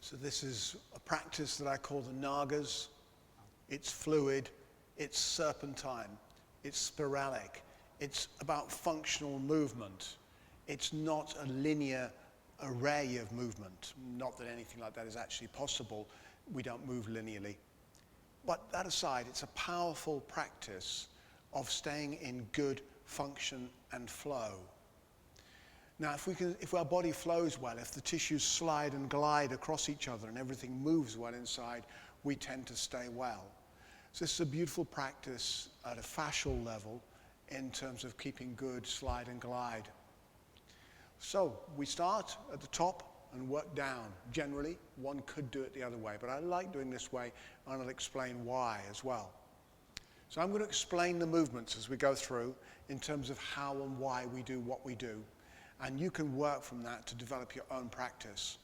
So this is a practice that I call the Nagas. It's fluid, it's serpentine, it's spiralic, it's about functional movement. It's not a linear array of movement. Not that anything like that is actually possible. We don't move linearly. But that aside, it's a powerful practice of staying in good function and flow. Now, if our body flows well, if the tissues slide and glide across each other and everything moves well inside, we tend to stay well. So this is a beautiful practice at a fascial level in terms of keeping good slide and glide. So we start at the top and work down. Generally, one could do it the other way, but I like doing this way, and I'll explain why as well. So I'm going to explain the movements as we go through in terms of how and why we do what we do. And you can work from that to develop your own practice.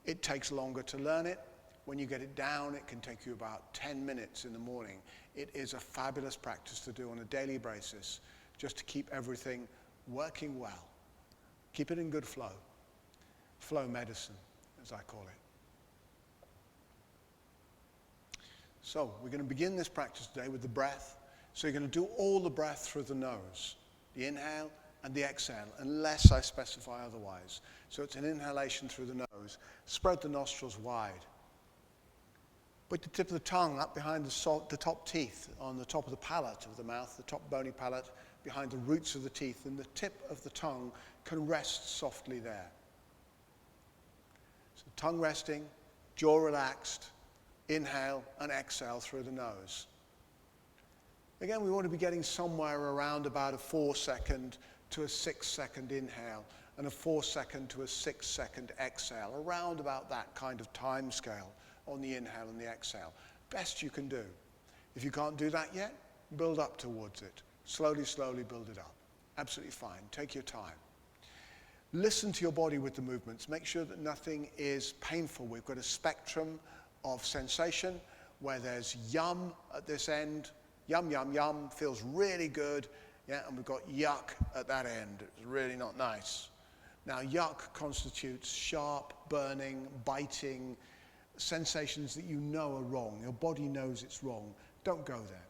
It takes longer to learn it. When you get it down, it can take you about 10 minutes in the morning. It is a fabulous practice to do on a daily basis, just to keep everything working well. Keep it in good flow. Flow medicine, as I call it. So we're going to begin this practice today with the breath. So you're going to do all the breath through the nose. The inhale and the exhale, unless I specify otherwise. So it's an inhalation through the nose. Spread the nostrils wide. Put the tip of the tongue up behind the top teeth, on the top of the palate of the mouth, the top bony palate, behind the roots of the teeth, and the tip of the tongue can rest softly there. So tongue resting, jaw relaxed, inhale and exhale through the nose. Again, we want to be getting somewhere around about a 4-second to a 6-second inhale and a 4-second to a 6-second exhale, around about that kind of time scale on the inhale and the exhale. Best you can do. If you can't do that yet, build up towards it. Slowly, slowly build it up. Absolutely fine. Take your time. Listen to your body with the movements. Make sure that nothing is painful. We've got a spectrum of sensation where there's yum at this end. Yum, yum, yum. Feels really good. Yeah, and we've got yuck at that end. It's really not nice. Now, yuck constitutes sharp, burning, biting sensations that you know are wrong. Your body knows it's wrong. Don't go there.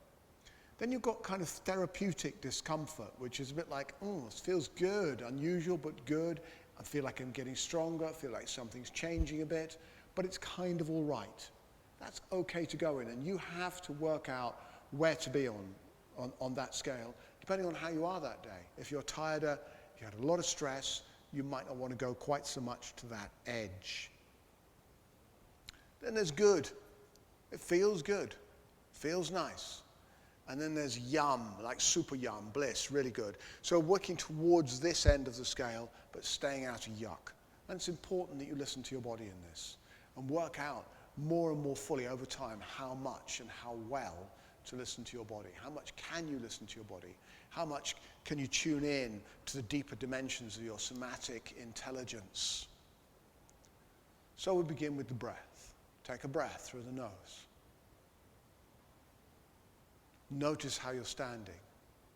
Then you've got kind of therapeutic discomfort, which is a bit like, it feels good, unusual but good. I feel like I'm getting stronger. I feel like something's changing a bit, but it's kind of all right. That's okay to go in, and you have to work out where to be on that scale, depending on how you are that day. If you're tireder, if you had a lot of stress, you might not want to go quite so much to that edge. Then there's good. It feels good. Feels nice. And then there's yum, like super yum, bliss, really good. So working towards this end of the scale, but staying out of yuck. And it's important that you listen to your body in this and work out more and more fully over time how much and how well to listen to your body. How much can you listen to your body? How much can you tune in to the deeper dimensions of your somatic intelligence? So we begin with the breath. Take a breath through the nose. Notice how you're standing.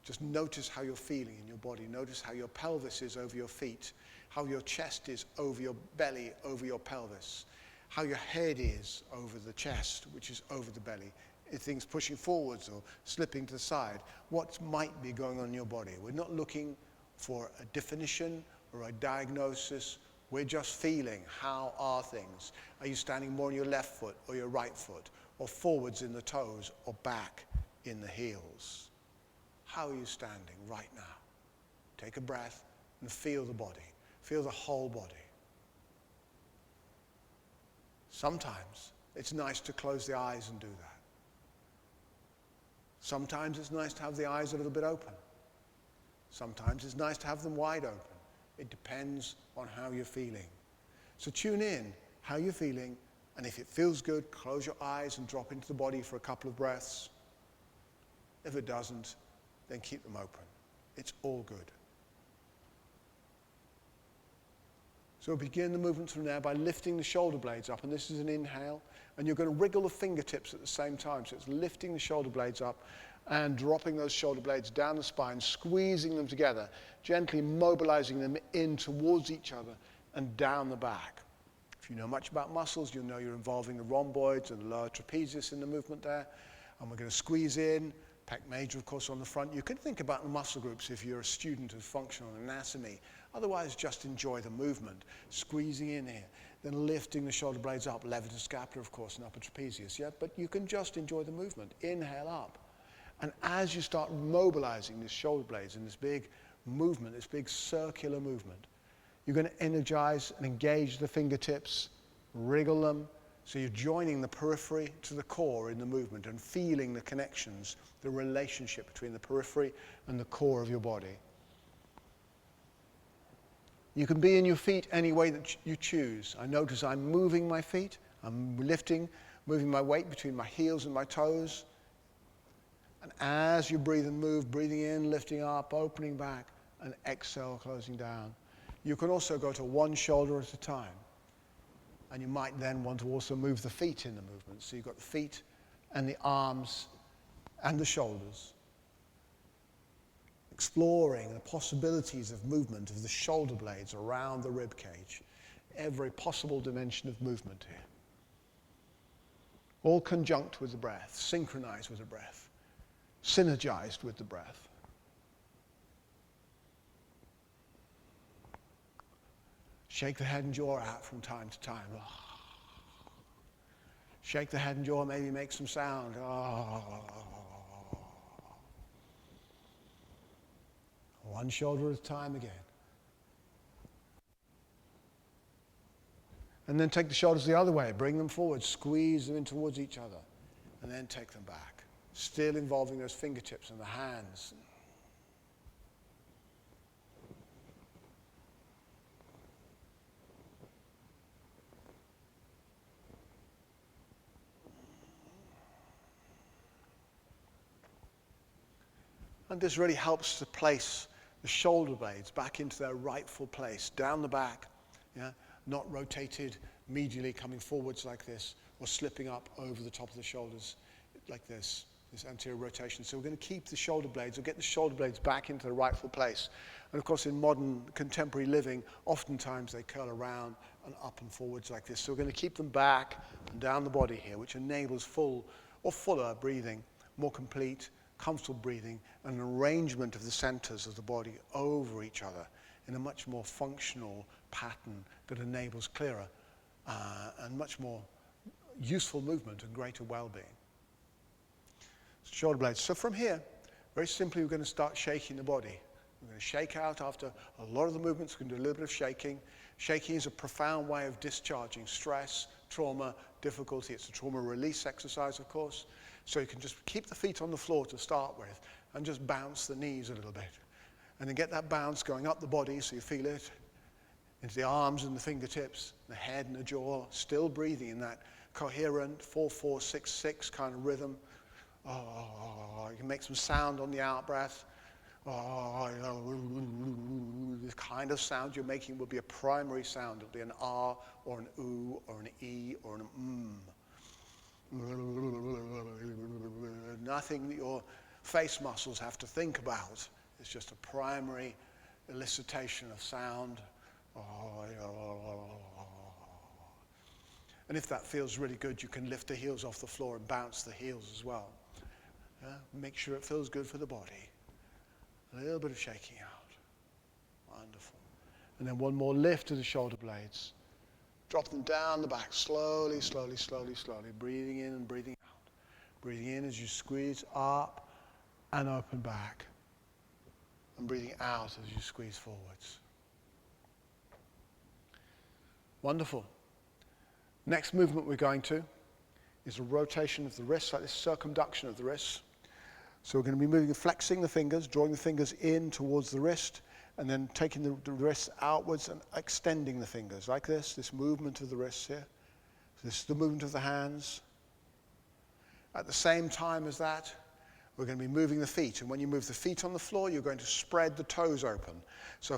Just notice how you're feeling in your body. Notice how your pelvis is over your feet, how your chest is over your belly, over your pelvis, how your head is over the chest, which is over the belly. If things pushing forwards or slipping to the side, what might be going on in your body. We're not looking for a definition or a diagnosis. We're just feeling, how are things? Are you standing more on your left foot or your right foot, or forwards in the toes or back in the heels? How are you standing right now? Take a breath and feel the body. Feel the whole body. Sometimes it's nice to close the eyes and do that. Sometimes it's nice to have the eyes a little bit open. Sometimes it's nice to have them wide open. It depends on how you're feeling. So tune in how you're feeling, and if it feels good, close your eyes and drop into the body for a couple of breaths. If it doesn't, then keep them open. It's all good. So we'll begin the movement from there by lifting the shoulder blades up, and this is an inhale, and you're going to wriggle the fingertips at the same time. So it's lifting the shoulder blades up and dropping those shoulder blades down the spine, squeezing them together, gently mobilizing them in towards each other and down the back. If you know much about muscles, you'll know you're involving the rhomboids and the lower trapezius in the movement there. And we're going to squeeze in, pec major, of course, on the front. You can think about the muscle groups if you're a student of functional anatomy. Otherwise, just enjoy the movement. Squeezing in here, then lifting the shoulder blades up, levator scapula, of course, and upper trapezius. Yeah? But you can just enjoy the movement. Inhale up. And as you start mobilizing these shoulder blades in this big movement, this big circular movement, you're going to energize and engage the fingertips, wriggle them, so you're joining the periphery to the core in the movement and feeling the connections, the relationship between the periphery and the core of your body. You can be in your feet any way that you choose. I notice I'm moving my feet, I'm lifting, moving my weight between my heels and my toes. And as you breathe and move, breathing in, lifting up, opening back, and exhale, closing down. You can also go to one shoulder at a time. And you might then want to also move the feet in the movement. So you've got the feet and the arms and the shoulders. Exploring the possibilities of movement of the shoulder blades around the rib cage. Every possible dimension of movement here. All conjunct with the breath, synchronized with the breath, synergized with the breath. Shake the head and jaw out from time to time. Shake the head and jaw, maybe make some sound. One shoulder at a time again. And then take the shoulders the other way. Bring them forward, squeeze them in towards each other. And then take them back. Still involving those fingertips and the hands. And this really helps to place the shoulder blades back into their rightful place, down the back, yeah? Not rotated medially coming forwards like this, or slipping up over the top of the shoulders like this anterior rotation. So we're going to keep the shoulder blades, or get the shoulder blades back into the rightful place. And of course in modern contemporary living, oftentimes they curl around and up and forwards like this. So we're going to keep them back and down the body here, which enables full or fuller breathing, more complete, comfortable breathing, and an arrangement of the centers of the body over each other in a much more functional pattern that enables clearer and much more useful movement and greater well-being. Shoulder blades. So from here, very simply, we're going to start shaking the body. We're going to shake out after a lot of the movements. We're going to do a little bit of shaking. Shaking is a profound way of discharging stress, trauma, difficulty. It's a trauma release exercise, of course. So you can just keep the feet on the floor to start with and just bounce the knees a little bit. And then get that bounce going up the body so you feel it, into the arms and the fingertips, the head and the jaw, still breathing in that coherent 4-4-6-6 kind of rhythm. You can make some sound on the out breath. This kind of sound you're making will be a primary sound. It'll be an R or an oo or an E or an Nothing that your face muscles have to think about. It's just a primary elicitation of sound. And if that feels really good, you can lift the heels off the floor and bounce the heels as well. Make sure it feels good for the body. A little bit of shaking out. Wonderful. And then one more lift of the shoulder blades. Drop them down the back, slowly, slowly, slowly, slowly. Breathing in and breathing out. Breathing in as you squeeze up and open back. And breathing out as you squeeze forwards. Wonderful. Next movement we're going to is a rotation of the wrists, like this circumduction of the wrists. So we're going to be moving, flexing the fingers, drawing the fingers in towards the wrist, and then taking the wrists outwards and extending the fingers, like this movement of the wrists here. So this is the movement of the hands. At the same time as that, we're going to be moving the feet. And when you move the feet on the floor, you're going to spread the toes open. So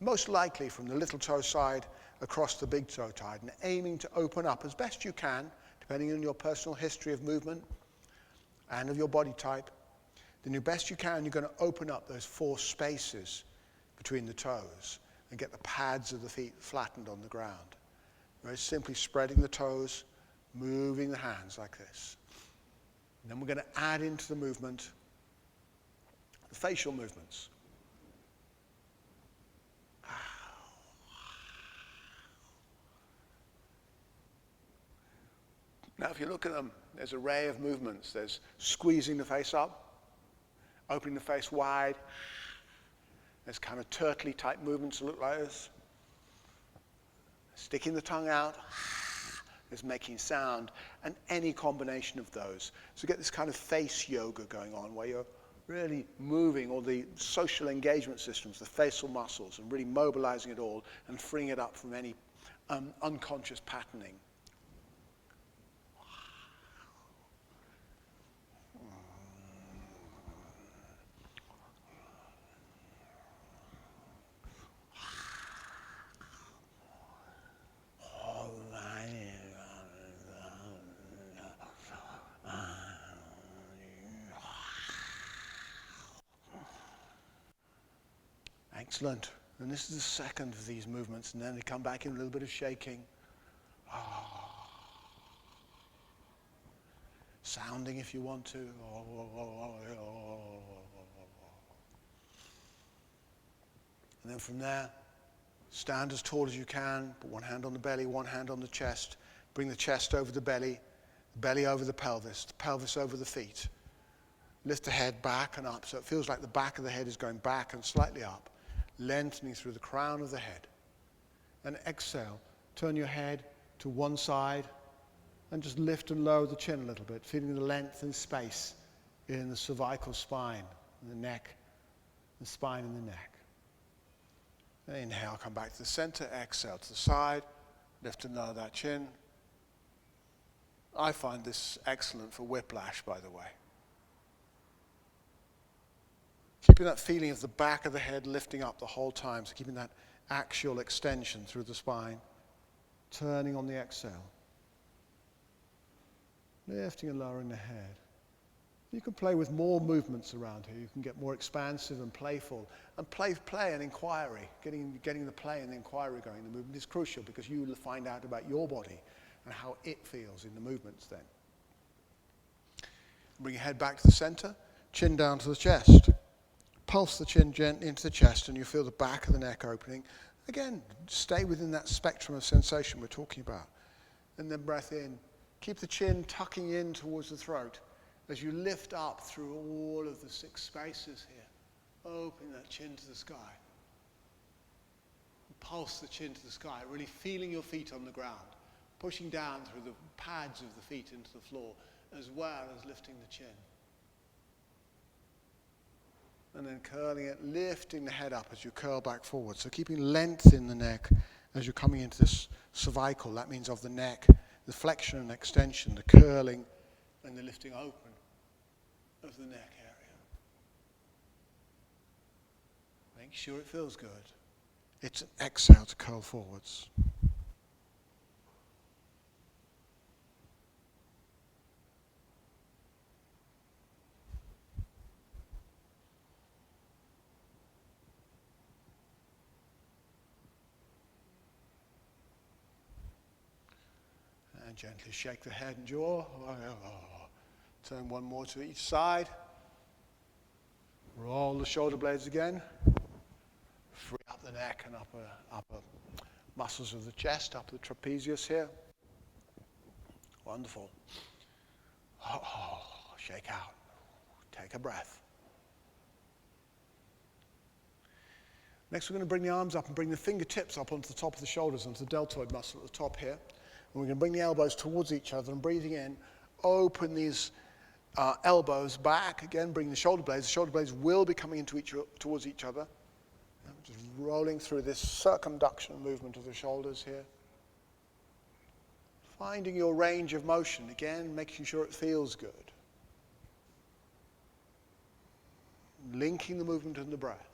most likely from the little toe side across the big toe side, and aiming to open up as best you can, depending on your personal history of movement and of your body type. Then the best you can, you're going to open up those 4 spaces between the toes and get the pads of the feet flattened on the ground. Very simply spreading the toes, moving the hands like this. And then we're going to add into the movement the facial movements. Now, if you look at them, there's an array of movements. There's squeezing the face up, opening the face wide. There's kind of turtley type movements that look like this. Sticking the tongue out. There's making sound, and any combination of those. So you get this kind of face yoga going on where you're really moving all the social engagement systems, the facial muscles, and really mobilizing it all and freeing it up from any unconscious patterning. Excellent. And this is the second of these movements, and then they come back in a little bit of shaking. Sounding if you want to. And then from there, stand as tall as you can, put one hand on the belly, one hand on the chest. Bring the chest over the belly over the pelvis over the feet. Lift the head back and up, so it feels like the back of the head is going back and slightly up. Lengthening through the crown of the head. And exhale, turn your head to one side and just lift and lower the chin a little bit, feeling the length and space in the cervical spine, the neck, the spine and the neck. And inhale, come back to the center, exhale to the side, lift and lower that chin. I find this excellent for whiplash, by the way. Keeping that feeling of the back of the head lifting up the whole time, so keeping that axial extension through the spine, turning on the exhale. Lifting and lowering the head. You can play with more movements around here. You can get more expansive and playful. And play and inquiry, getting the play and the inquiry going. The movement is crucial because you will find out about your body and how it feels in the movements then. Bring your head back to the center, chin down to the chest. Pulse the chin gently into the chest and you feel the back of the neck opening. Again, stay within that spectrum of sensation we're talking about. And then breath in. Keep the chin tucking in towards the throat as you lift up through all of the 6 spaces here. Open that chin to the sky. Pulse the chin to the sky, really feeling your feet on the ground. Pushing down through the pads of the feet into the floor as well as lifting the chin. And then curling it, lifting the head up as you curl back forward. So keeping length in the neck as you're coming into this cervical. That means of the neck, the flexion and extension, the curling and the lifting open of the neck area. Make sure it feels good. It's an exhale to curl forwards. And gently shake the head and jaw. Turn one more to each side. Roll the shoulder blades again. Free up the neck and upper muscles of the chest, up the trapezius here. Wonderful. Shake out. Take a breath. Next, we're going to bring the arms up and bring the fingertips up onto the top of the shoulders, onto the deltoid muscle at the top here. And we're going to bring the elbows towards each other and breathing in, open these elbows back. Again, bring the shoulder blades. The shoulder blades will be coming towards each other. Just rolling through this circumduction movement of the shoulders here. Finding your range of motion. Again, making sure it feels good. Linking the movement and the breath.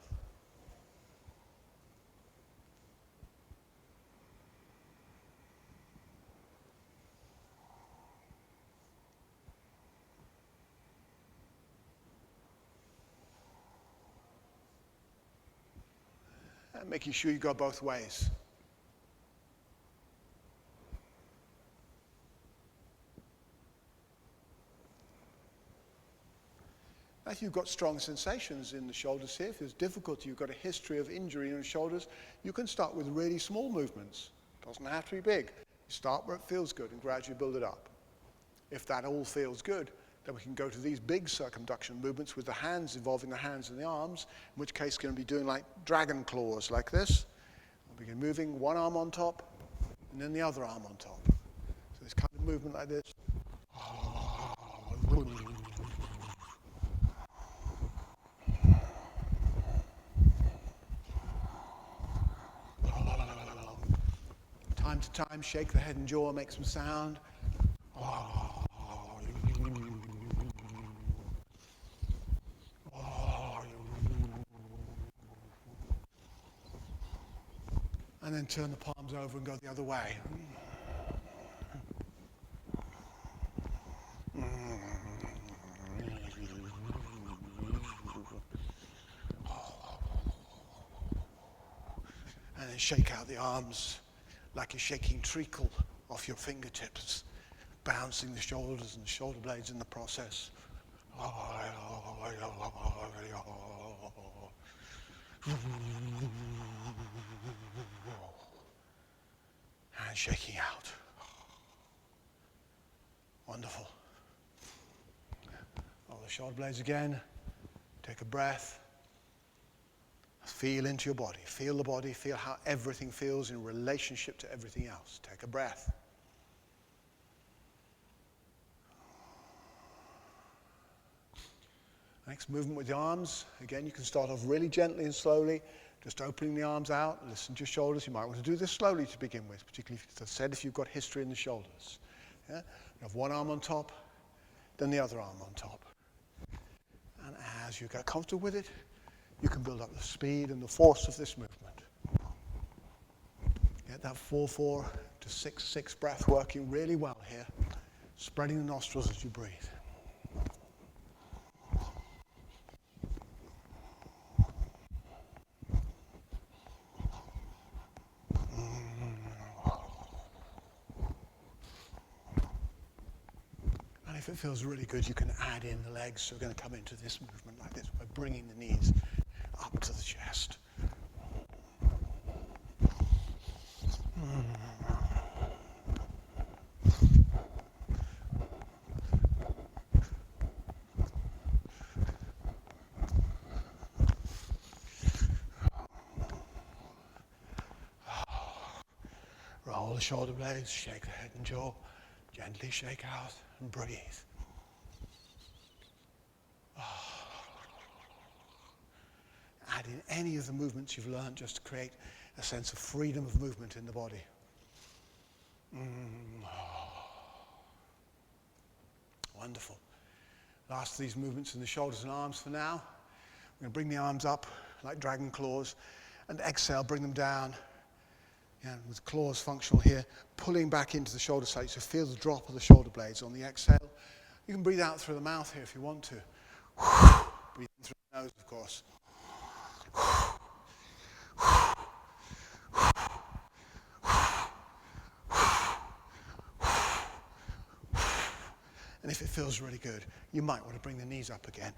And making sure you go both ways. If you've got strong sensations in the shoulders here, if there's difficulty, you've got a history of injury in the shoulders, you can start with really small movements. It doesn't have to be big. You start where it feels good and gradually build it up. If that all feels good, then we can go to these big circumduction movements with the hands, involving the hands and the arms, in which case we're going to be doing like dragon claws like this. We'll begin moving one arm on top and then the other arm on top. So this kind of movement like this. Time to time, shake the head and jaw, make some sound. And then turn the palms over and go the other way. And then shake out the arms like you're shaking treacle off your fingertips, bouncing the shoulders and the shoulder blades in the process. And shaking out. Wonderful. Roll the shoulder blades again. Take a breath. Feel into your body. Feel the body. Feel how everything feels in relationship to everything else. Take a breath. Next movement with the arms. Again, you can start off really gently and slowly, just opening the arms out. Listen to your shoulders. You might want to do this slowly to begin with, particularly, as I said, if you've got history in the shoulders. Yeah? You have one arm on top, then the other arm on top. And as you get comfortable with it, you can build up the speed and the force of this movement. Get that 4-4 to 6-6 breath working really well here, spreading the nostrils as you breathe. And if it feels really good, you can add in the legs. So we're going to come into this movement like this by bringing the knees up to the chest. Roll the shoulder blades, shake the head and jaw, gently shake out and breathe. Add in any of the movements you've learned just to create a sense of freedom of movement in the body. Wonderful. Last of these movements in the shoulders and arms for now. We're going to bring the arms up like dragon claws and exhale, bring them down. And with claws functional here, pulling back into the shoulder side. So feel the drop of the shoulder blades on the exhale. You can breathe out through the mouth here if you want to. Breathe in through the nose, of course. And if it feels really good, you might want to bring the knees up again.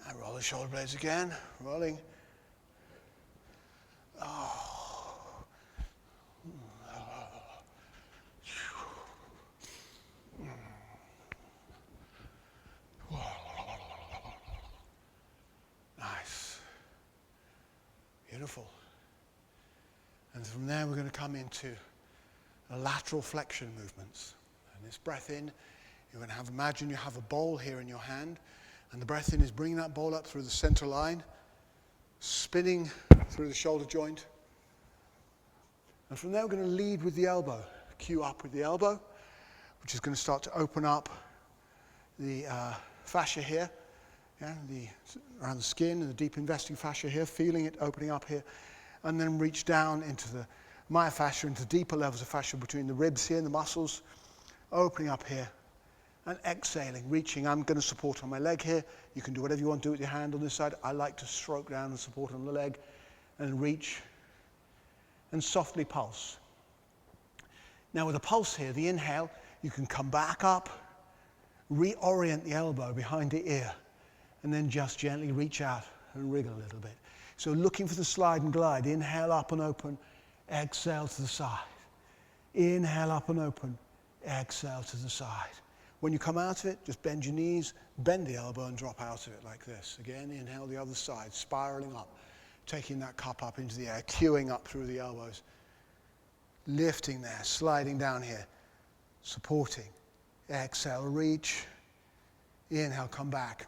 And roll the shoulder blades again, rolling. Beautiful. And from there we're going to come into lateral flexion movements. And this breath in, you're going to imagine you have a bowl here in your hand, and the breath in is bringing that bowl up through the center line, spinning through the shoulder joint. And from there we're going to lead with the elbow, cue up with the elbow, which is going to start to open up the fascia here. Yeah, around the skin and the deep investing fascia here, feeling it opening up here, and then reach down into the myofascia into deeper levels of fascia between the ribs here and the muscles, opening up here, and exhaling, reaching. I'm going to support on my leg here. You can do whatever you want to do with your hand on this side. I like to stroke down and support on the leg, and reach, and softly pulse. Now with a pulse here, the inhale, you can come back up, reorient the elbow behind the ear, and then just gently reach out and wriggle a little bit. So looking for the slide and glide. Inhale up and open, exhale to the side. Inhale up and open, exhale to the side. When you come out of it, just bend your knees, bend the elbow and drop out of it like this. Again, inhale the other side, spiraling up, taking that cup up into the air, queuing up through the elbows. Lifting there, sliding down here, supporting. Exhale, reach. Inhale, come back.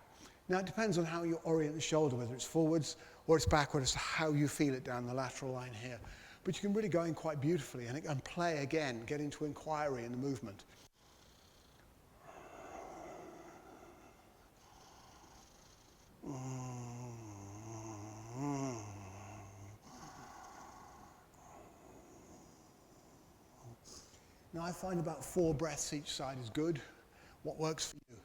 Now it depends on how you orient the shoulder, whether it's forwards or it's backward, as to how you feel it down the lateral line here. But you can really go in quite beautifully and play again, get into inquiry in the movement. Now I find about 4 breaths each side is good. What works for you?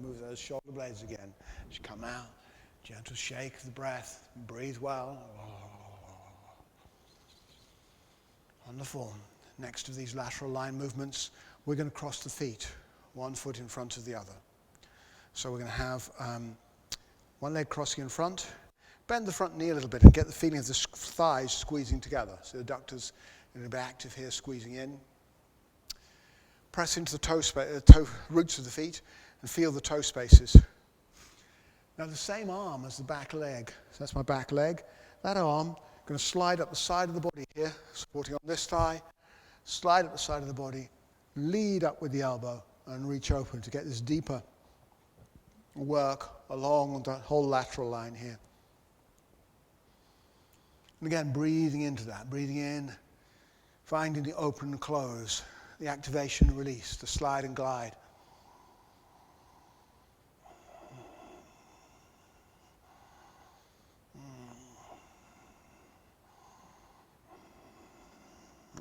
Move those shoulder blades again. Just come out, gentle shake of the breath, breathe well. Wonderful. Next to these lateral line movements, we're going to cross the feet, one foot in front of the other. So we're going to have one leg crossing in front, bend the front knee a little bit and get the feeling of the thighs squeezing together. So the adductors are going to be active here, squeezing in. Press into the toe roots of the feet and feel the toe spaces. Now the same arm as the back leg. So that's my back leg. That arm, going to slide up the side of the body here, supporting on this thigh, slide up the side of the body, lead up with the elbow and reach open to get this deeper work along the whole lateral line here. And again, breathing into that, breathing in, finding the open and close, the activation and release, the slide and glide.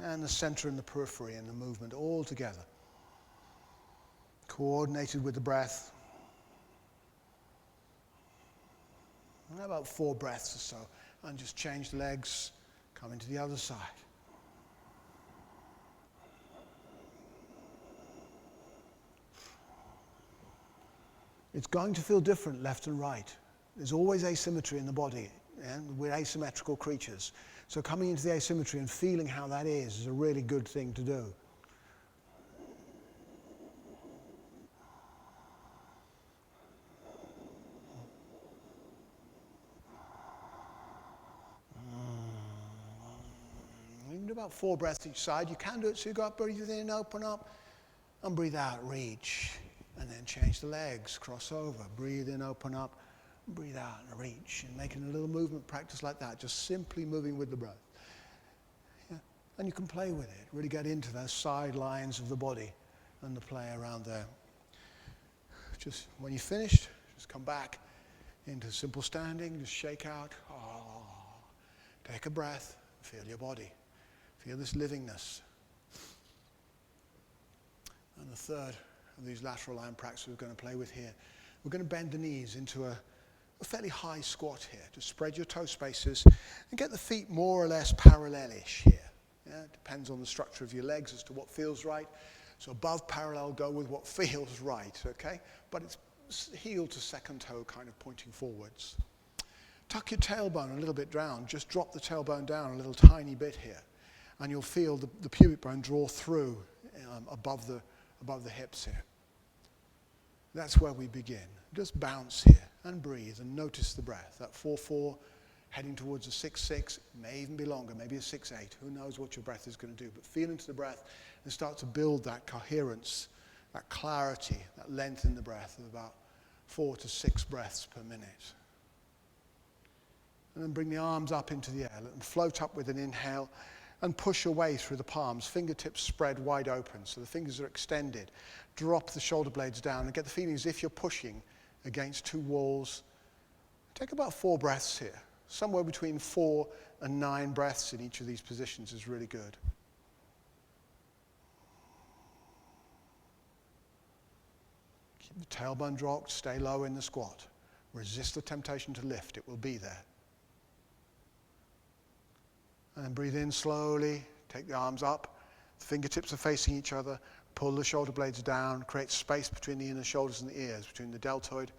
And the center and the periphery and the movement all together. Coordinated with the breath. And about 4 breaths or so. And just change the legs, come into the other side. It's going to feel different left and right. There's always asymmetry in the body, and we're asymmetrical creatures. So coming into the asymmetry and feeling how that is a really good thing to do. You can do about 4 breaths each side. You can do it so you go up, breathe in, open up, and breathe out, reach. And then change the legs, cross over, breathe in, open up, breathe out and reach, and making a little movement practice like that, just simply moving with the breath. Yeah. And you can play with it, really get into those side lines of the body and the play around there. Just when you're finished, just come back into simple standing, just shake out. Take a breath, feel your body, feel this livingness. And the third of these lateral line practices we're going to play with here, we're going to bend the knees into a fairly high squat here. Just spread your toe spaces and get the feet more or less parallel-ish here. Yeah, it depends on the structure of your legs as to what feels right. So above parallel, go with what feels right, okay? But it's heel to second toe kind of pointing forwards. Tuck your tailbone a little bit down. Just drop the tailbone down a little tiny bit here. And you'll feel the pubic bone draw through above the hips here. That's where we begin. Just bounce here and breathe and notice the breath. That 4-4 heading towards a 6-6, may even be longer, maybe a 6-8. Who knows what your breath is going to do. But feel into the breath and start to build that coherence, that clarity, that length in the breath of about 4 to 6 breaths per minute. And then bring the arms up into the air. Let them float up with an inhale and push away through the palms. Fingertips spread wide open so the fingers are extended. Drop the shoulder blades down and get the feeling as if you're pushing against 2 walls. Take about 4 breaths here. Somewhere between 4 and 9 breaths in each of these positions is really good. Keep the tailbone dropped, stay low in the squat. Resist the temptation to lift, it will be there. And then breathe in slowly, take the arms up, the fingertips are facing each other, pull the shoulder blades down, create space between the inner shoulders and the ears, between the deltoid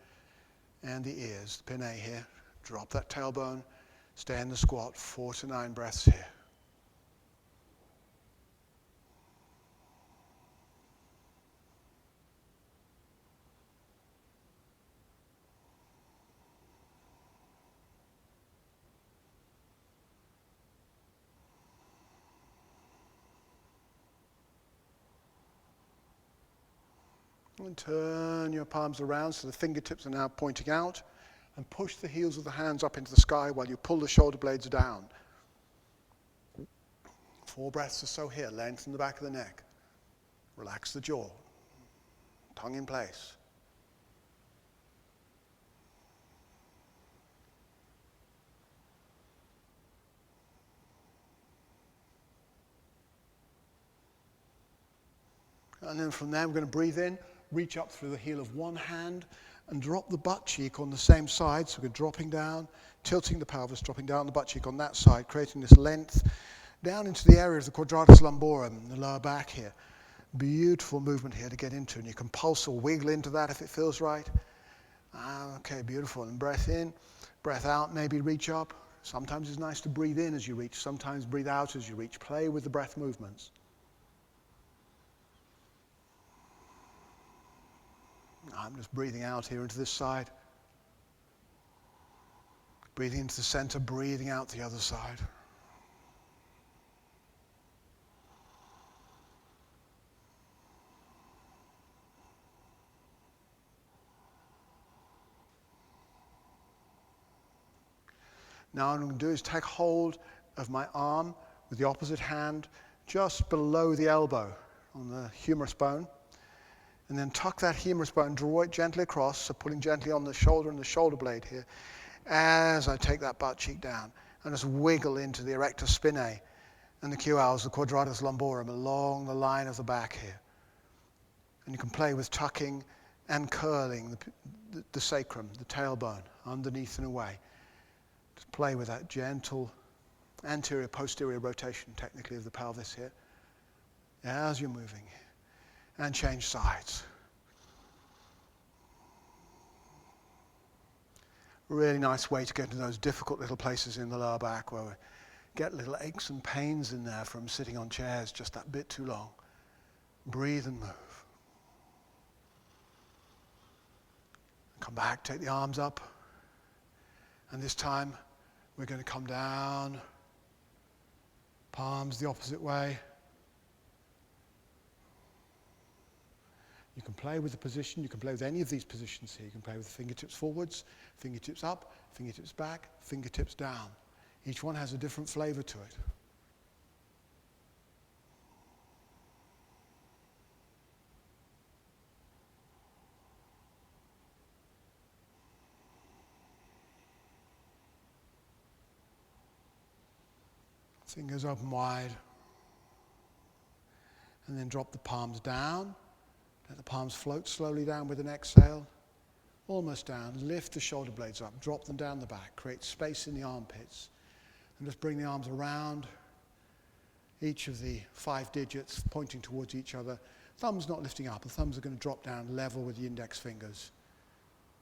and the ears, the pinnae here. Drop that tailbone, stay in the squat, 4 to 9 breaths here. And turn your palms around so the fingertips are now pointing out, and push the heels of the hands up into the sky while you pull the shoulder blades down. 4 breaths or so here. Lengthen the back of the neck. Relax the jaw. Tongue in place. And then from there we're going to breathe in. Reach up through the heel of one hand and drop the butt cheek on the same side. So we're dropping down, tilting the pelvis, dropping down the butt cheek on that side, creating this length down into the area of the quadratus lumborum, the lower back here. Beautiful movement here to get into, and you can pulse or wiggle into that if it feels right. Okay, beautiful. And breath in, breath out, maybe reach up. Sometimes it's nice to breathe in as you reach, sometimes breathe out as you reach. Play with the breath movements. I'm just breathing out here into this side. Breathing into the center, breathing out the other side. Now what I'm going to do is take hold of my arm with the opposite hand just below the elbow on the humerus bone. And then tuck that humerus bone, draw it gently across, so pulling gently on the shoulder and the shoulder blade here, as I take that butt cheek down, and just wiggle into the erector spinae and the QLs, the quadratus lumborum, along the line of the back here. And you can play with tucking and curling the sacrum, the tailbone, underneath and away. Just play with that gentle anterior-posterior rotation, technically, of the pelvis here, as you're moving. And change sides. Really nice way to get into those difficult little places in the lower back where we get little aches and pains in there from sitting on chairs just that bit too long. Breathe and move. Come back, take the arms up. And this time we're going to come down, palms the opposite way. You can play with the position, you can play with any of these positions here. You can play with the fingertips forwards, fingertips up, fingertips back, fingertips down. Each one has a different flavor to it. Fingers open wide. And then drop the palms down. Let the palms float slowly down with an exhale. Almost down. Lift the shoulder blades up. Drop them down the back. Create space in the armpits. And just bring the arms around each of the 5 digits, pointing towards each other. Thumbs not lifting up. The thumbs are going to drop down level with the index fingers.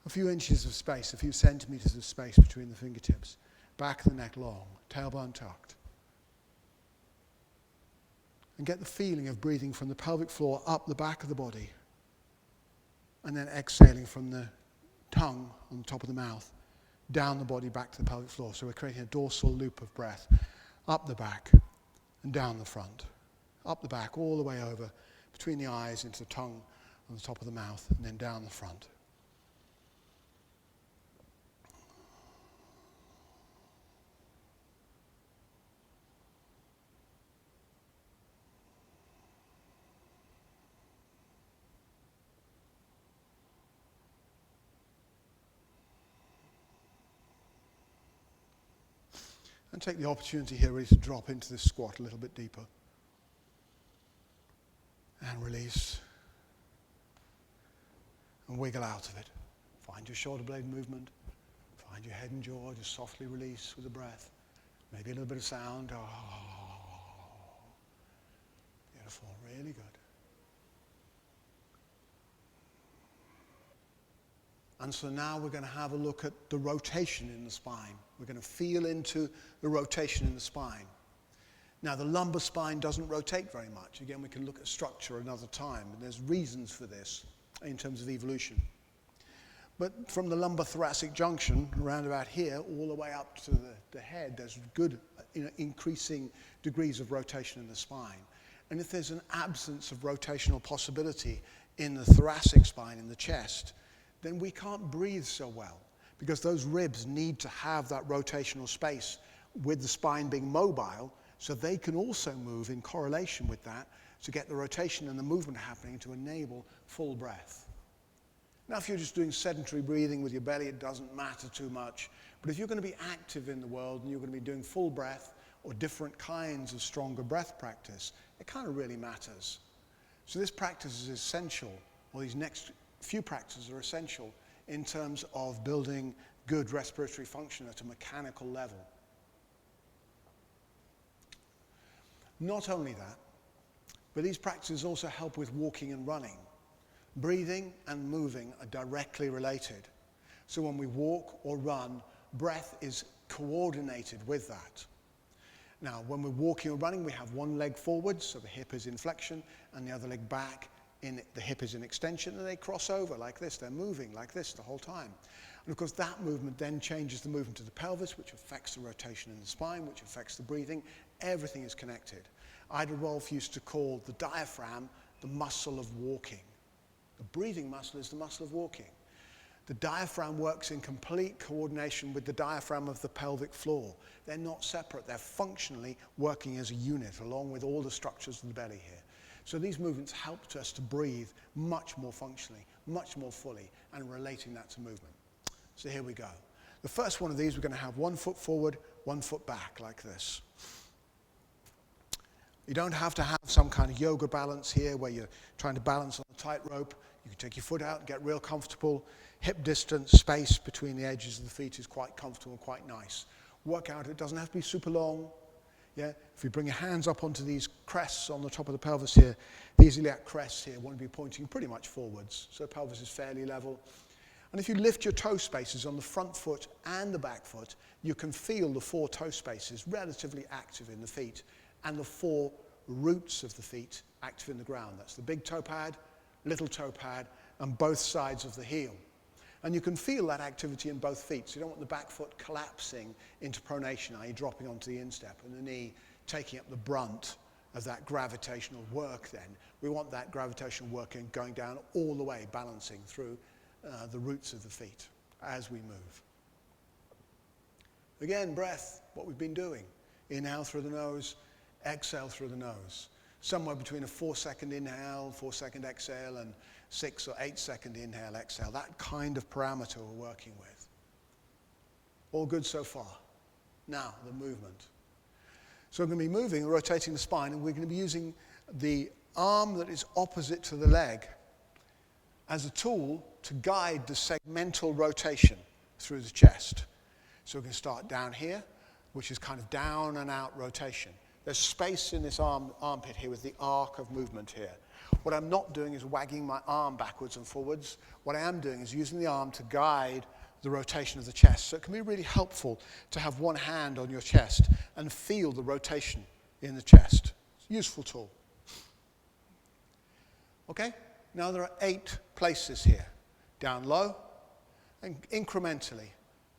A few inches of space, a few centimeters of space between the fingertips. Back of the neck long. Tailbone tucked. And get the feeling of breathing from the pelvic floor up the back of the body. and then exhaling from the tongue on the top of the mouth, down the body back to the pelvic floor. So we're creating a dorsal loop of breath, up the back and down the front, up the back all the way over, between the eyes into the tongue on the top of the mouth, and then down the front. And take the opportunity here really to drop into this squat a little bit deeper. And release. And wiggle out of it. Find your shoulder blade movement. Find your head and jaw. Just softly release with the breath. Maybe a little bit of sound. Oh. Beautiful. Really good. And so now we're going to have a look at the rotation in the spine. We're going to feel into the rotation in the spine. Now, the lumbar spine doesn't rotate very much. Again, we can look at structure another time, and there's reasons for this in terms of evolution. But from the lumbar thoracic junction, around about here, all the way up to the head, there's good, increasing degrees of rotation in the spine. And if there's an absence of rotational possibility in the thoracic spine, in the chest, then we can't breathe so well, because those ribs need to have that rotational space with the spine being mobile, so they can also move in correlation with that to get the rotation and the movement happening to enable full breath. Now, if you're just doing sedentary breathing with your belly, it doesn't matter too much. But if you're going to be active in the world and you're going to be doing full breath or different kinds of stronger breath practice, it kind of really matters. So this practice is essential, or these next few practices are essential in terms of building good respiratory function at a mechanical level. Not only that, but these practices also help with walking and running. Breathing and moving are directly related. So when we walk or run, breath is coordinated with that. Now, when we're walking or running, we have one leg forward, so the hip is in flexion, and the other leg back. The hip is in extension, and they cross over like this. They're moving like this the whole time. And of course, that movement then changes the movement of the pelvis, which affects the rotation in the spine, which affects the breathing. Everything is connected. Ida Rolf used to call the diaphragm the muscle of walking. The breathing muscle is the muscle of walking. The diaphragm works in complete coordination with the diaphragm of the pelvic floor. They're not separate. They're functionally working as a unit, along with all the structures of the belly here. So these movements helped us to breathe much more functionally, much more fully, and relating that to movement. So here we go. The first one of these, we're going to have 1 foot forward, 1 foot back, like this. You don't have to have some kind of yoga balance here where you're trying to balance on a tightrope. You can take your foot out, get real comfortable. Hip distance, space between the edges of the feet is quite comfortable and quite nice. Work out, it doesn't have to be super long. Yeah, if you bring your hands up onto these crests on the top of the pelvis here, these iliac crests here want to be pointing pretty much forwards, so the pelvis is fairly level. And if you lift your toe spaces on the front foot and the back foot, you can feel the 4 toe spaces relatively active in the feet, and the 4 roots of the feet active in the ground. That's the big toe pad, little toe pad, and both sides of the heel. And you can feel that activity in both feet. So you don't want the back foot collapsing into pronation, i.e. dropping onto the instep, and the knee taking up the brunt of that gravitational work then. We want that gravitational work going down all the way, balancing through the roots of the feet as we move. Again, breath, what we've been doing. Inhale through the nose, exhale through the nose. Somewhere between a 4-second inhale, 4-second exhale, and 6 or 8-second inhale, exhale. That kind of parameter we're working with. All good so far. Now, the movement. So we're going to be moving, rotating the spine, and we're going to be using the arm that is opposite to the leg as a tool to guide the segmental rotation through the chest. So we're going to start down here, which is kind of down and out rotation. There's space in this armpit here with the arc of movement here. What I'm not doing is wagging my arm backwards and forwards. What I am doing is using the arm to guide the rotation of the chest. So it can be really helpful to have one hand on your chest and feel the rotation in the chest. It's a useful tool. Okay? Now there are 8 places here. down low, and incrementally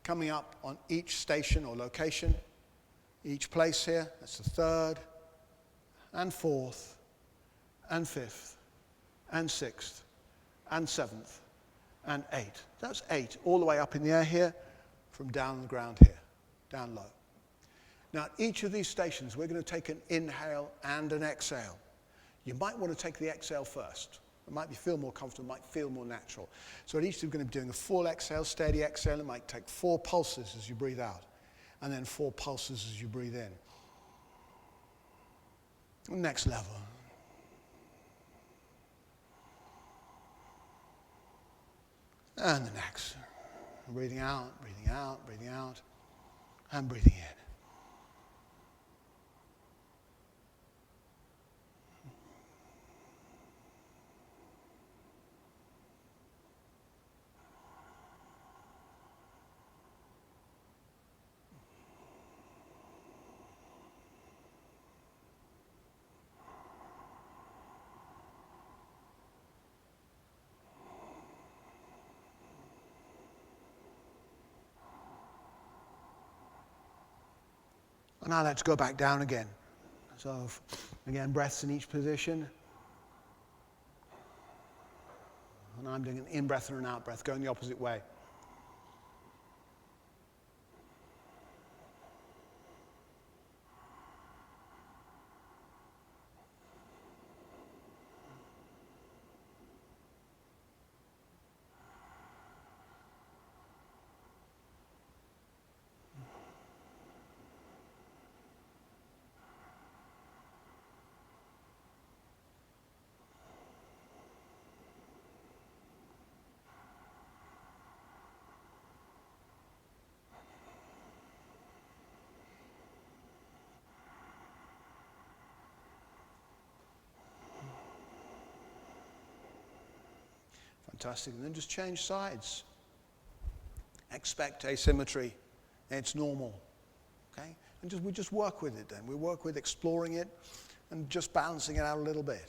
coming up on each station or location, each place here. That's the third, and fourth, and fifth, and sixth, and seventh, and eighth. That's 8, all the way up in the air here, from down on the ground here, down low. Now, at each of these stations, we're going to take an inhale and an exhale. You might want to take the exhale first. It might feel more comfortable, might feel more natural. So at each, we're going to be doing a full exhale, steady exhale. It might take 4 pulses as you breathe out, and then 4 pulses as you breathe in. Next level. And the next. Breathing out, breathing out, breathing out, and breathing in. And now let's go back down again. So again, breaths in each position. And I'm doing an in-breath and an out-breath, going the opposite way. Fantastic. And then just change sides. Expect asymmetry. It's normal. Okay? And we just work with it then. We work with exploring it and just balancing it out a little bit.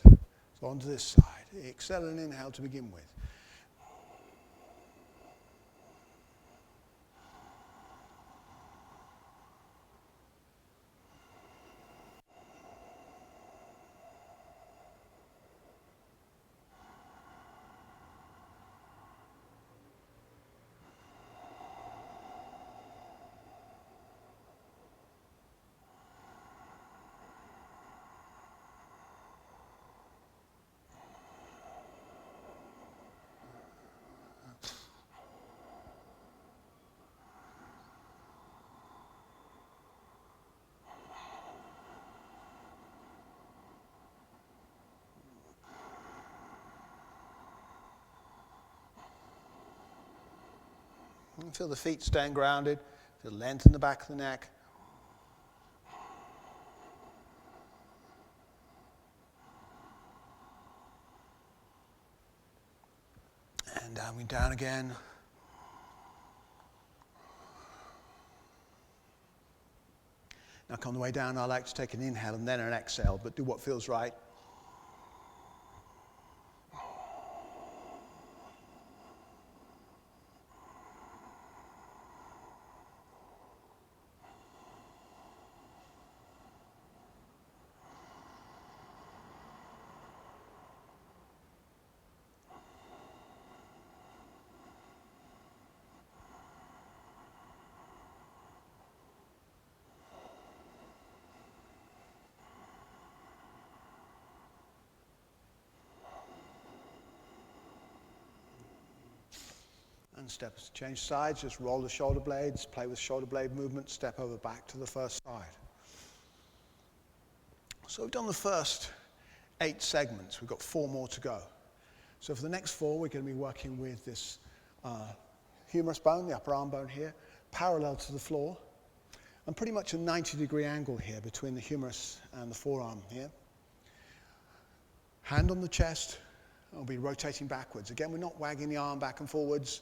So onto this side. Exhale and inhale to begin with. And feel the feet staying grounded. Feel length in the back of the neck. And down again. Now, on the way down, I like to take an inhale and then an exhale, but do what feels right. And steps, change sides, just roll the shoulder blades, play with shoulder blade movement, step over back to the first side. So we've done the first 8 segments. We've got 4 more to go. So for the next 4, we're going to be working with this humerus bone, the upper arm bone here, parallel to the floor, and pretty much a 90-degree angle here between the humerus and the forearm here. Hand on the chest, and we'll be rotating backwards. Again, we're not wagging the arm back and forwards.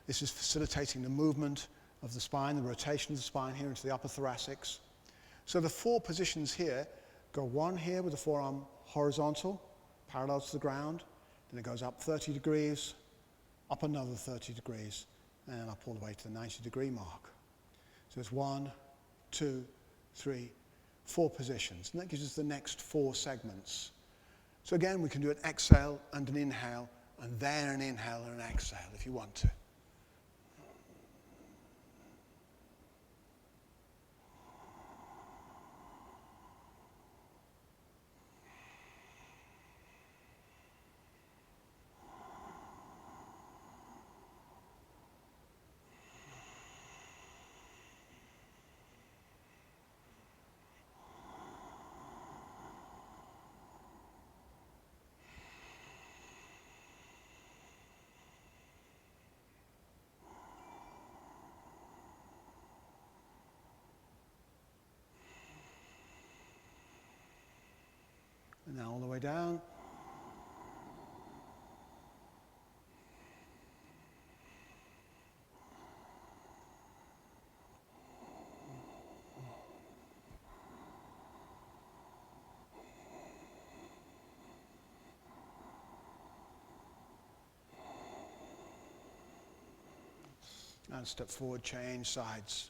This is facilitating the movement of the spine, the rotation of the spine here into the upper thoracics. So the 4 positions here go 1 here with the forearm horizontal, parallel to the ground. Then it goes up 30 degrees, up another 30 degrees, and up all the way to the 90-degree mark. So it's 1, 2, 3, 4 positions, and that gives us the next 4 segments. So again, we can do an exhale and an inhale, and then an inhale and an exhale if you want to. And now all the way down. And step forward, change sides.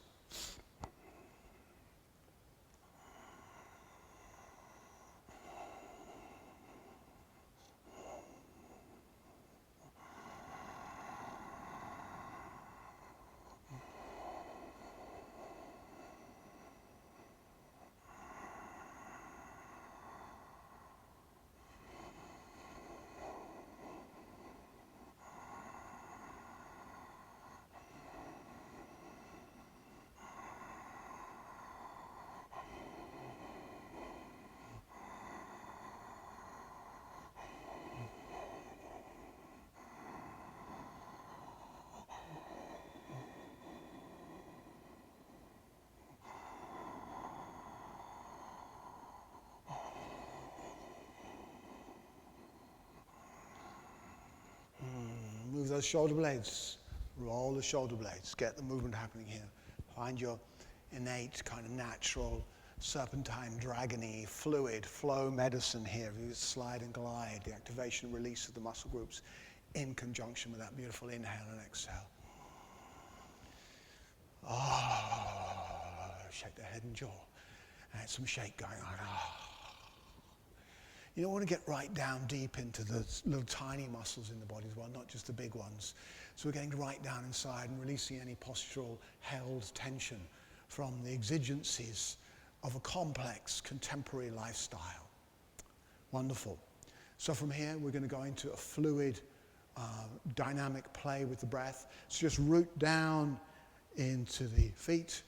Move those shoulder blades. Roll the shoulder blades. Get the movement happening here. Find your innate, kind of natural, serpentine, dragony, fluid, flow medicine here. You slide and glide, the activation and release of the muscle groups in conjunction with that beautiful inhale and exhale. Shake the head and jaw. And some shake going on. You don't want to get right down deep into the little tiny muscles in the body as well, not just the big ones. So we're getting right down inside and releasing any postural held tension from the exigencies of a complex contemporary lifestyle. Wonderful. So from here, we're going to go into a fluid, dynamic play with the breath. So just root down into the feet,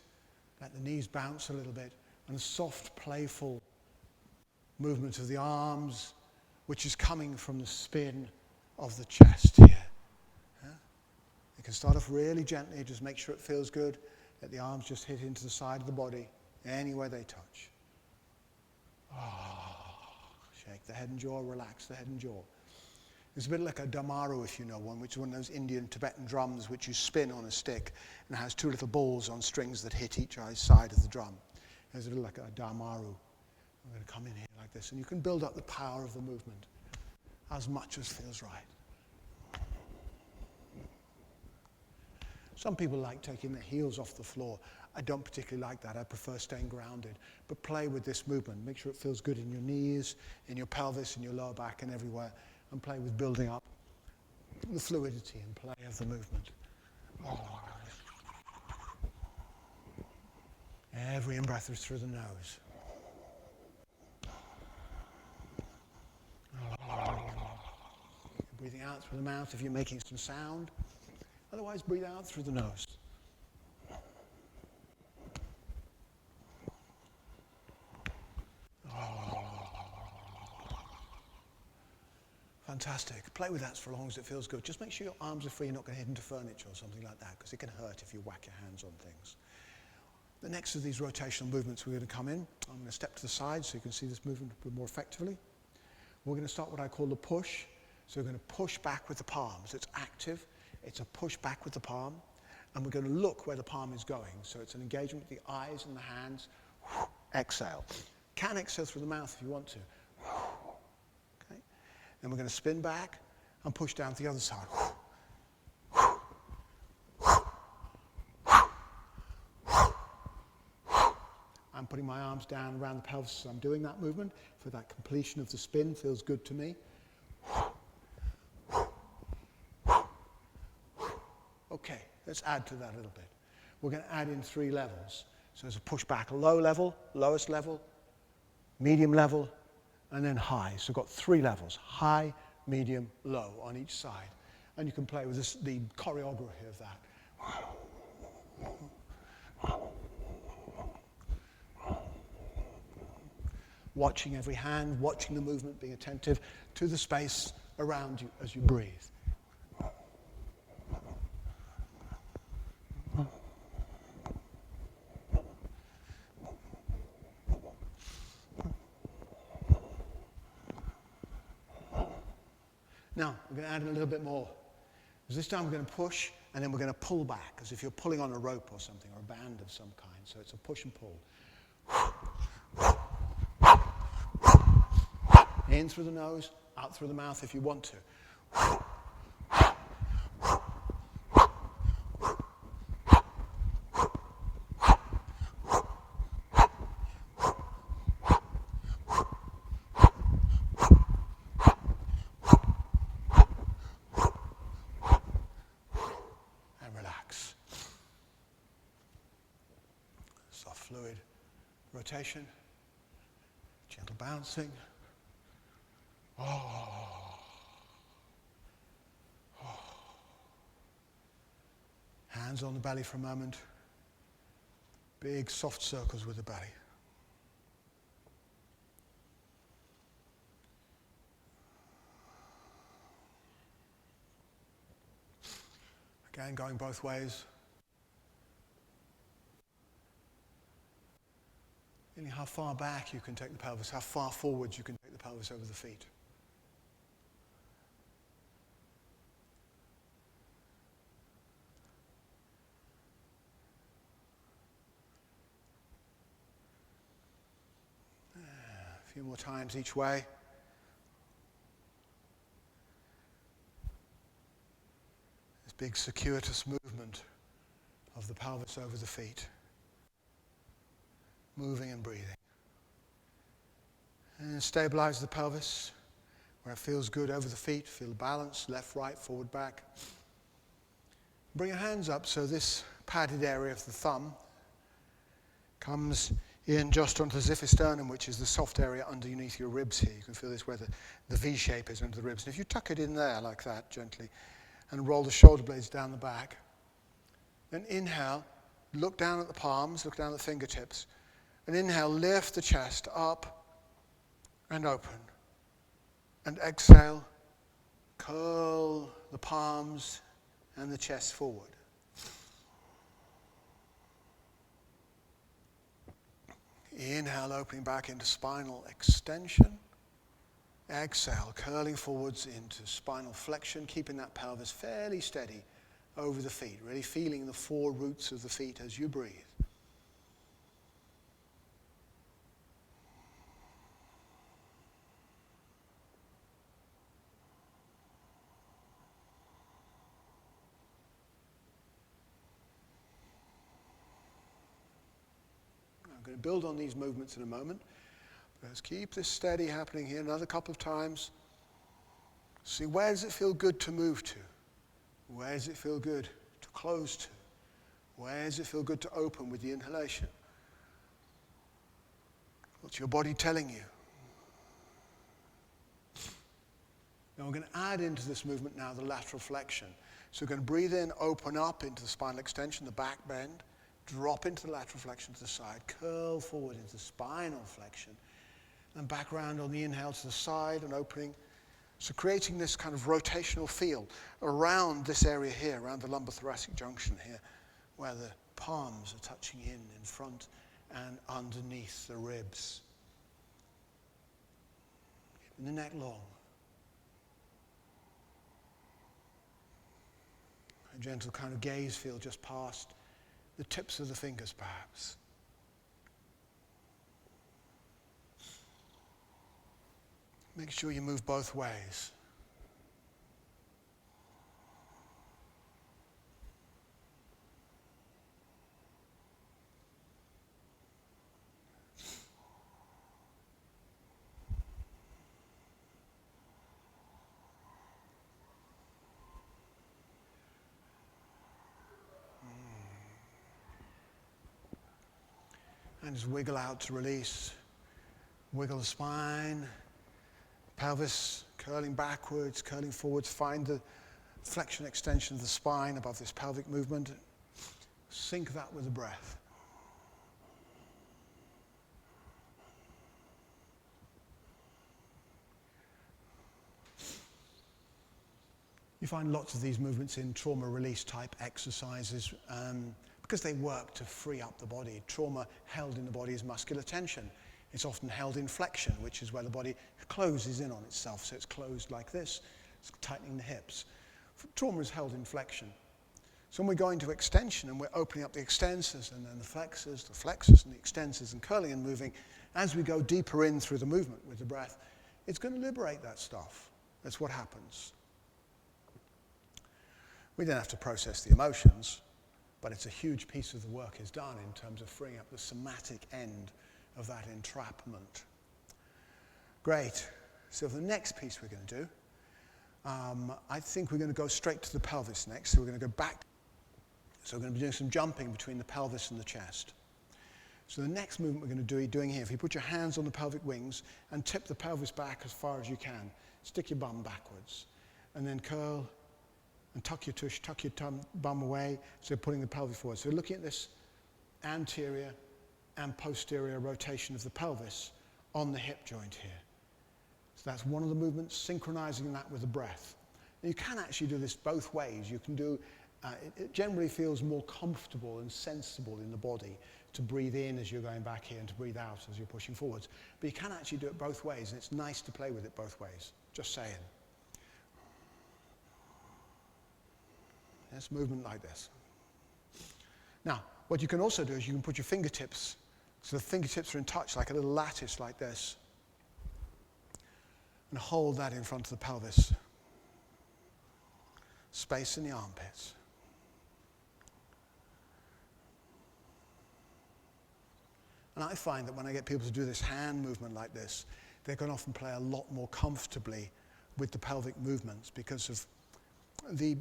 let the knees bounce a little bit, and a soft, playful movement of the arms, which is coming from the spin of the chest here. Yeah? You can start off really gently, just make sure it feels good. Let the arms just hit into the side of the body, anywhere they touch. Shake the head and jaw, relax the head and jaw. It's a bit like a damaru, if you know one, which is one of those Indian Tibetan drums which you spin on a stick and has 2 little balls on strings that hit each side of the drum. It's a bit like a damaru. I'm going to come in here like this, and you can build up the power of the movement as much as feels right. Some people like taking their heels off the floor. I don't particularly like that. I prefer staying grounded. But play with this movement. Make sure it feels good in your knees, in your pelvis, in your lower back, and everywhere. And play with building up the fluidity and play of the movement. Every in-breath is through the nose. Breathing out through the mouth if you're making some sound. Otherwise, breathe out through the nose. Fantastic. Play with that for as long as it feels good. Just make sure your arms are free. You're not going to hit into furniture or something like that, because it can hurt if you whack your hands on things. The next of these rotational movements, we're going to come in. I'm going to step to the side so you can see this movement a bit more effectively. We're going to start what I call the push. So we're going to push back with the palms. It's active. It's a push back with the palm. And we're going to look where the palm is going. So it's an engagement with the eyes and the hands. Exhale. Can exhale through the mouth if you want to. Okay. Then we're going to spin back and push down to the other side. putting my arms down around the pelvis as I'm doing that movement. For that completion of the spin, feels good to me. Okay, let's add to that a little bit. We're going to add in 3 levels. So there's a push back, low level, lowest level, medium level, and then high. So we've got 3 levels, high, medium, low on each side. And you can play with this, the choreography of that. Watching every hand, watching the movement, being attentive to the space around you as you breathe. Now, we're going to add in a little bit more. Because this time we're going to push, and then we're going to pull back, as if you're pulling on a rope or something, or a band of some kind. So it's a push and pull. In through the nose, out through the mouth if you want to. And relax. Soft fluid rotation, gentle bouncing. Hands on the belly for a moment. Big soft circles with the belly. Again, going both ways. Feeling how far back you can take the pelvis, how far forward you can take the pelvis over the feet. A few more times each way. This big circuitous movement of the pelvis over the feet. Moving and breathing. And stabilize the pelvis where it feels good over the feet. Feel the balance, left, right, forward, back. Bring your hands up so this padded area of the thumb comes in just onto the xiphisternum, which is the soft area underneath your ribs here. You can feel this where the V shape is under the ribs. And if you tuck it in there like that, gently, and roll the shoulder blades down the back, then inhale, look down at the palms, look down at the fingertips, and inhale, lift the chest up and open. And exhale, curl the palms and the chest forward. Inhale, opening back into spinal extension. Exhale, curling forwards into spinal flexion, keeping that pelvis fairly steady over the feet, really feeling the 4 roots of the feet as you breathe. I'm going to build on these movements in a moment. Let's keep this steady happening here another couple of times. See, where does it feel good to move to? Where does it feel good to close to? Where does it feel good to open with the inhalation? What's your body telling you? Now we're going to add into this movement now the lateral flexion. So we're going to breathe in, open up into the spinal extension, the back bend, drop into the lateral flexion to the side, curl forward into spinal flexion, and back around on the inhale to the side and opening. So creating this kind of rotational feel around this area here, around the lumbothoracic junction here, where the palms are touching in front and underneath the ribs. Keeping the neck long. A gentle kind of gaze feel just past the tips of the fingers, perhaps. Make sure you move both ways. And just wiggle out to release. Wiggle the spine. Pelvis curling backwards, curling forwards. Find the flexion extension of the spine above this pelvic movement. Sync that with the breath. You find lots of these movements in trauma release type exercises because they work to free up the body. Trauma held in the body is muscular tension. It's often held in flexion, which is where the body closes in on itself. So it's closed like this. It's tightening the hips. Trauma is held in flexion. So when we go into extension and we're opening up the extensors and then the flexors and the extensors and curling and moving, as we go deeper in through the movement with the breath, it's going to liberate that stuff. That's what happens. We don't have to process the emotions, but it's a huge piece of the work is done in terms of freeing up the somatic end of that entrapment. Great. So the next piece we're going to do, I think we're going to go straight to the pelvis next. So we're going to go back. So we're going to be doing some jumping between the pelvis and the chest. So the next movement we're going to be doing here, if you put your hands on the pelvic wings and tip the pelvis back as far as you can, stick your bum backwards, and then curl and tuck your tush, tuck your bum away, so putting the pelvis forward. So looking at this anterior and posterior rotation of the pelvis on the hip joint here. So that's one of the movements, synchronizing that with the breath. And you can actually do this both ways. You can do, it generally feels more comfortable and sensible in the body to breathe in as you're going back here and to breathe out as you're pushing forwards. But you can actually do it both ways, and it's nice to play with it both ways. Just saying. This movement like this. Now, what you can also do is you can put your fingertips, so the fingertips are in touch like a little lattice like this, and hold that in front of the pelvis. Space in the armpits. And I find that when I get people to do this hand movement like this, they can often play a lot more comfortably with the pelvic movements because of the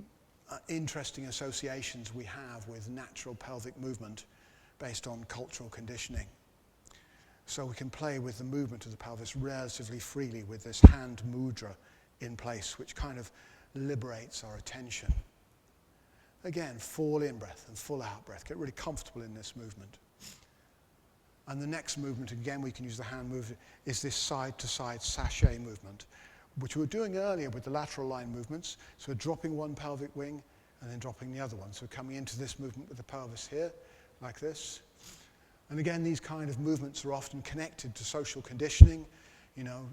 interesting associations we have with natural pelvic movement based on cultural conditioning. So we can play with the movement of the pelvis relatively freely with this hand mudra in place, which kind of liberates our attention. Again, full in breath and full out breath. Get really comfortable in this movement. And the next movement, again, we can use the hand movement, is this side-to-side sachet movement, which we were doing earlier with the lateral line movements. So we're dropping one pelvic wing and then dropping the other one. So we're coming into this movement with the pelvis here, like this. And again, these kind of movements are often connected to social conditioning. You know,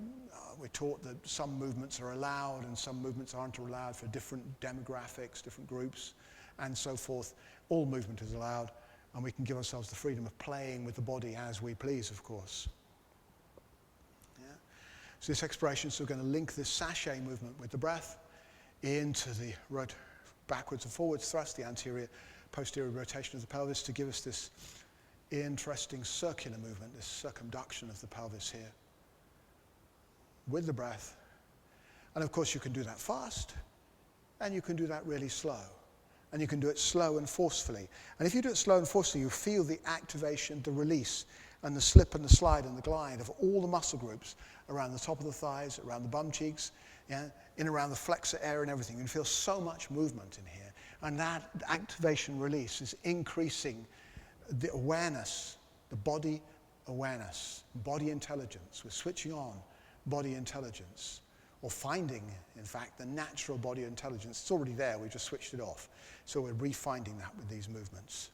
we're taught that some movements are allowed and some movements aren't allowed for different demographics, different groups, and so forth. All movement is allowed, and we can give ourselves the freedom of playing with the body as we please, of course. So this exploration, so we're going to link this sachet movement with the breath into the backwards and forwards thrust, the anterior, posterior rotation of the pelvis to give us this interesting circular movement, this circumduction of the pelvis here with the breath. And of course you can do that fast and you can do that really slow. And you can do it slow and forcefully. And if you do it slow and forcefully, you feel the activation, the release, and the slip and the slide and the glide of all the muscle groups around the top of the thighs, around the bum cheeks, in around the flexor area and everything. You can feel so much movement in here. And that activation release is increasing the awareness, the body awareness, body intelligence. We're switching on body intelligence, or finding, in fact, the natural body intelligence. It's already there, we just switched it off. So we're refinding that with these movements.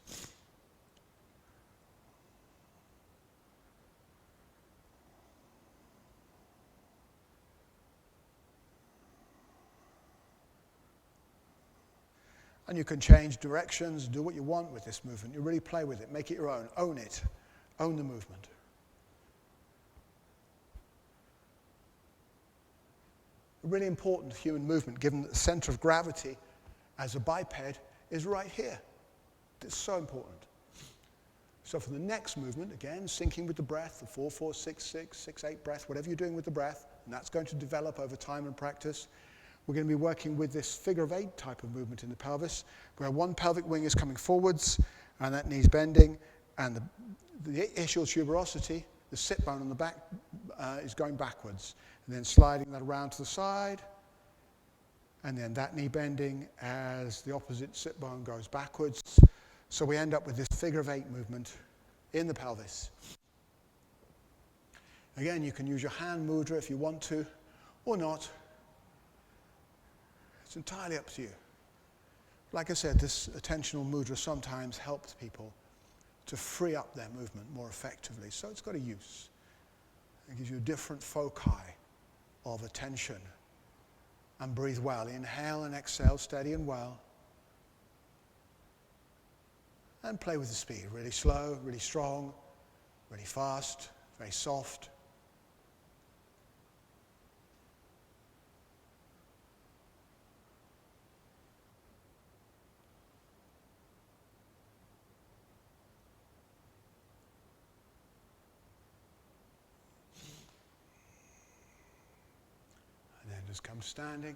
And you can change directions, do what you want with this movement. You really play with it, make it your own, own it, own the movement. A really important human movement, given that the center of gravity as a biped is right here. It's so important. So for the next movement, again, syncing with the breath, the 4-4-6-6, 6-8 breath, whatever you're doing with the breath, and that's going to develop over time and practice. We're going to be working with this figure of 8 type of movement in the pelvis, where one pelvic wing is coming forwards, and that knee's bending, and the ischial tuberosity, the sit bone on the back, is going backwards. And then sliding that around to the side, and then that knee bending as the opposite sit bone goes backwards. So we end up with this figure of 8 movement in the pelvis. Again, you can use your hand mudra if you want to, or not. It's entirely up to you. Like I said, this attentional mudra sometimes helps people to free up their movement more effectively. So it's got a use. It gives you different foci of attention. And breathe well. Inhale and exhale, steady and well. And play with the speed. Really slow, really strong, really fast, very soft. Just come standing,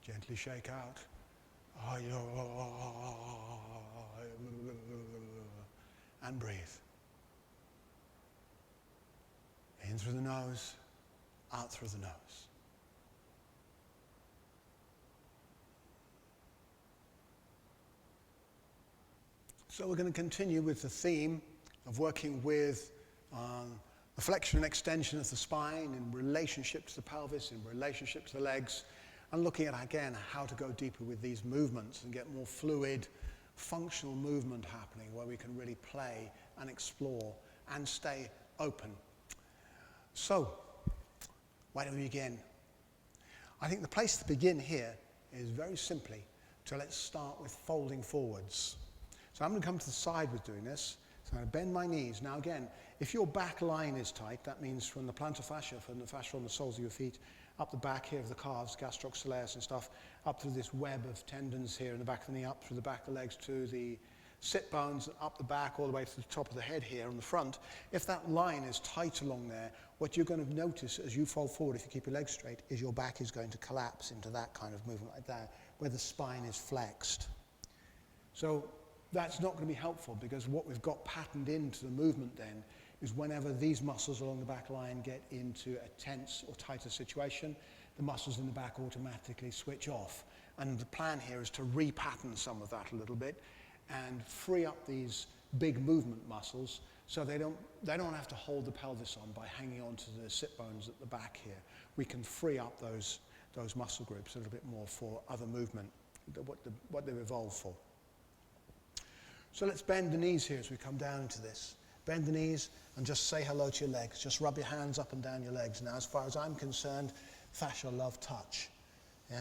gently shake out, and breathe. In through the nose, out through the nose. So we're going to continue with the theme of working with the flexion and extension of the spine in relationship to the pelvis, in relationship to the legs, and looking at, again, how to go deeper with these movements and get more fluid, functional movement happening where we can really play and explore and stay open. So, why don't we begin? I think the place to begin here is very simply to let's start with folding forwards. So I'm going to come to the side with doing this. So I'm going to bend my knees. Now again, if your back line is tight, that means from the plantar fascia, from the fascia on the soles of your feet, up the back here of the calves, gastrococceleus and stuff, up through this web of tendons here in the back of the knee, up through the back of the legs to the sit bones, up the back all the way to the top of the head here on the front. If that line is tight along there, what you're going to notice as you fold forward, if you keep your legs straight, is your back is going to collapse into that kind of movement like that, where the spine is flexed. So that's not going to be helpful, because what we've got patterned into the movement then is whenever these muscles along the back line get into a tense or tighter situation, the muscles in the back automatically switch off. And the plan here is to repattern some of that a little bit and free up these big movement muscles so they don't have to hold the pelvis on by hanging onto the sit bones at the back here. We can free up those muscle groups a little bit more for other movement, what they've evolved for. So let's bend the knees here as we come down into this. Bend the knees and just say hello to your legs. Just rub your hands up and down your legs. Now, as far as I'm concerned, fascia love touch. Yeah?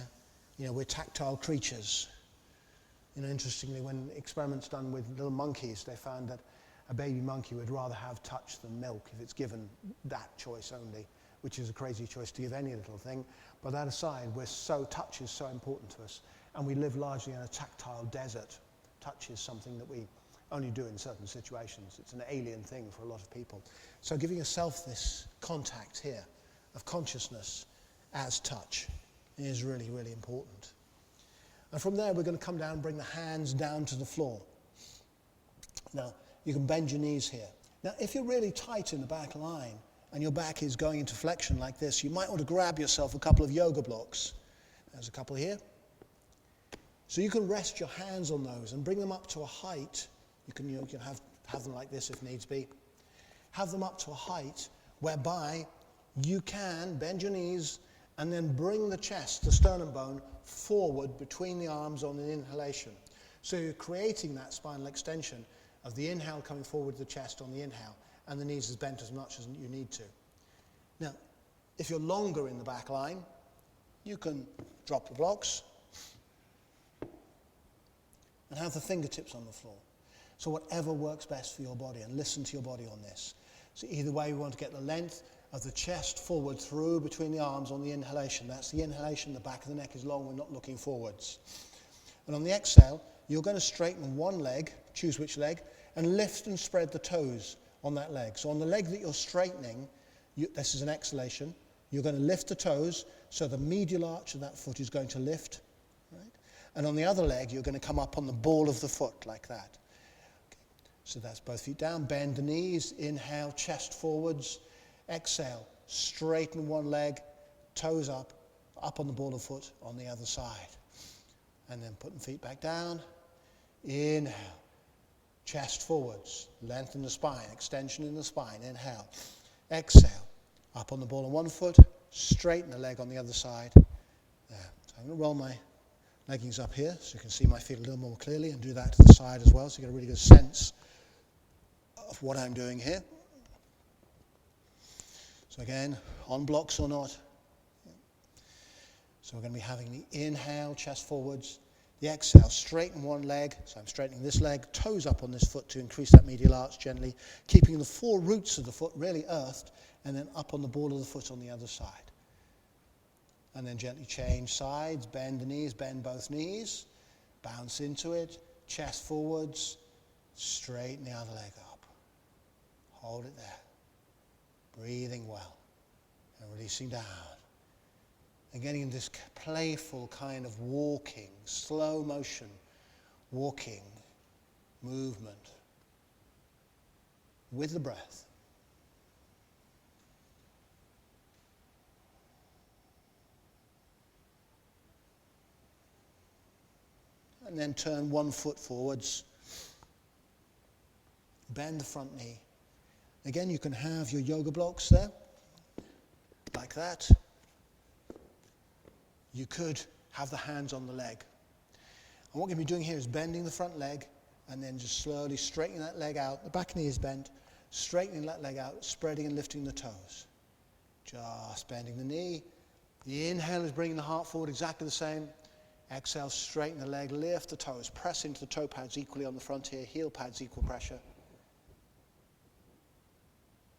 You know, we're tactile creatures. You know, interestingly, when experiments done with little monkeys, they found that a baby monkey would rather have touch than milk if it's given that choice only, which is a crazy choice to give any little thing. But that aside, touch is so important to us, and we live largely in a tactile desert. Touch is something that we only do in certain situations. It's an alien thing for a lot of people. So giving yourself this contact here of consciousness as touch is really, really important. And from there, we're going to come down and bring the hands down to the floor. Now, you can bend your knees here. Now, if you're really tight in the back line and your back is going into flexion like this, you might want to grab yourself a couple of yoga blocks. There's a couple here. So you can rest your hands on those and bring them up to a height. You can have them like this if needs be. Have them up to a height whereby you can bend your knees and then bring the chest, the sternum bone, forward between the arms on an inhalation. So you're creating that spinal extension of the inhale coming forward the chest on the inhale, and the knees is bent as much as you need to. Now, if you're longer in the back line, you can drop the blocks and have the fingertips on the floor. So whatever works best for your body, and listen to your body on this. So either way, we want to get the length of the chest forward through between the arms on the inhalation. That's the inhalation, the back of the neck is long, we're not looking forwards. And on the exhale, you're going to straighten one leg, choose which leg, and lift and spread the toes on that leg. So on the leg that you're straightening, this is an exhalation, you're going to lift the toes, so the medial arch of that foot is going to lift. Right? And on the other leg, you're going to come up on the ball of the foot like that. Okay. So that's both feet down, bend the knees, inhale, chest forwards, exhale, straighten one leg, toes up on the ball of foot on the other side. And then putting feet back down, inhale, chest forwards, lengthen the spine, extension in the spine, inhale, exhale, up on the ball on one foot, straighten the leg on the other side. There. So I'm going to roll my leggings up here so you can see my feet a little more clearly, and do that to the side as well so you get a really good sense of what I'm doing here. So again, on blocks or not. So we're going to be having the inhale, chest forwards, the exhale, straighten one leg. So I'm straightening this leg, toes up on this foot to increase that medial arch gently, keeping the four roots of the foot really earthed, and then up on the ball of the foot on the other side. And then gently change sides, bend the knees, bend both knees, bounce into it, chest forwards, straighten the other leg up. Hold it there. Breathing well and releasing down. And getting this playful kind of walking, slow motion, walking movement with the breath. And then turn one foot forwards. Bend the front knee. Again, you can have your yoga blocks there, like that. You could have the hands on the leg. And what we're going to be doing here is bending the front leg and then just slowly straightening that leg out. The back knee is bent, straightening that leg out, spreading and lifting the toes. Just bending the knee. The inhale is bringing the heart forward, exactly the same. Exhale, straighten the leg, lift the toes, press into the toe pads equally on the front here, heel pads equal pressure.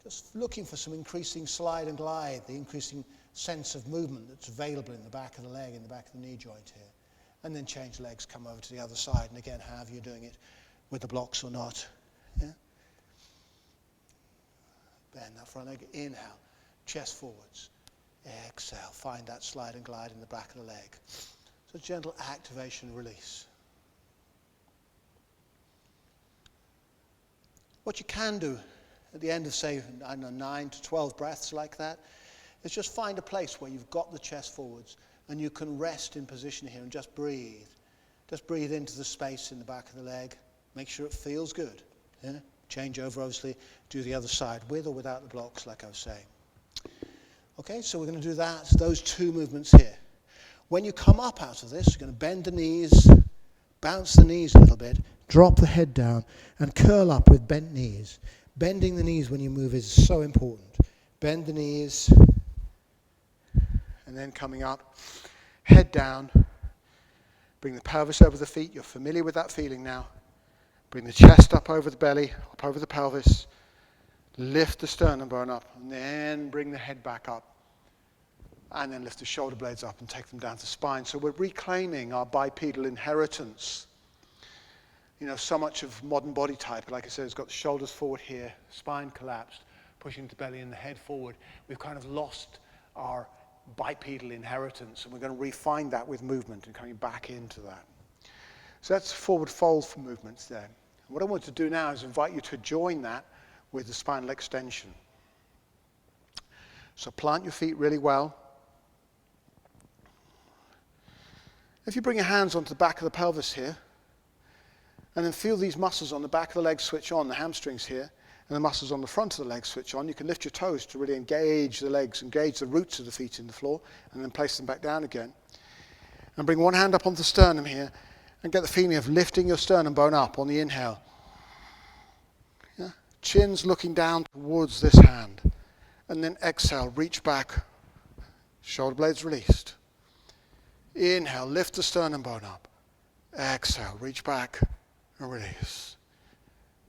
Just looking for some increasing slide and glide, the increasing sense of movement that's available in the back of the leg, in the back of the knee joint here. And then change legs, come over to the other side, and again, however you're doing it, with the blocks or not. Yeah? Bend that front leg, inhale, chest forwards. Exhale, find that slide and glide in the back of the leg. So gentle activation, release. What you can do at the end of, say, I don't know, 9 to 12 breaths like that, is just find a place where you've got the chest forwards and you can rest in position here and just breathe. Just breathe into the space in the back of the leg. Make sure it feels good. Yeah? Change over, obviously, do the other side, with or without the blocks, like I was saying. Okay, so we're going to do that, those two movements here. When you come up out of this, you're going to bend the knees, bounce the knees a little bit, drop the head down, and curl up with bent knees. Bending the knees when you move is so important. Bend the knees, and then coming up, head down, bring the pelvis over the feet. You're familiar with that feeling now. Bring the chest up over the belly, up over the pelvis, lift the sternum bone up, and then bring the head back up. And then lift the shoulder blades up and take them down to the spine. So we're reclaiming our bipedal inheritance. You know, so much of modern body type, like I said, has got the shoulders forward here, spine collapsed, pushing the belly and the head forward. We've kind of lost our bipedal inheritance, and we're going to refine that with movement and coming back into that. So that's forward fold for movements there. And what I want to do now is invite you to join that with the spinal extension. So plant your feet really well. If you bring your hands onto the back of the pelvis here, and then feel these muscles on the back of the legs switch on, the hamstrings here, and the muscles on the front of the legs switch on. You can lift your toes to really engage the legs, engage the roots of the feet in the floor, and then place them back down again. And bring one hand up onto the sternum here, and get the feeling of lifting your sternum bone up on the inhale. Yeah? Chin's looking down towards this hand. And then exhale, reach back, shoulder blades released. Inhale, lift the sternum bone up. Exhale, reach back and release.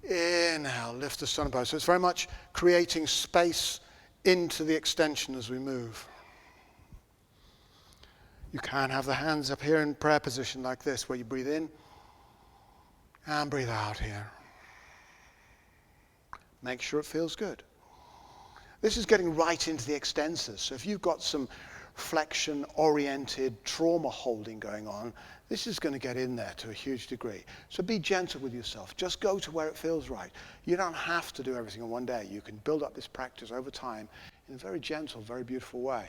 Inhale, lift the sternum bone. So it's very much creating space into the extension as we move. You can have the hands up here in prayer position like this, where you breathe in and breathe out here. Make sure it feels good. This is getting right into the extensors. So if you've got some flexion-oriented trauma holding going on, this is going to get in there to a huge degree. So be gentle with yourself. Just go to where it feels right. You don't have to do everything in one day. You can build up this practice over time in a very gentle, very beautiful way.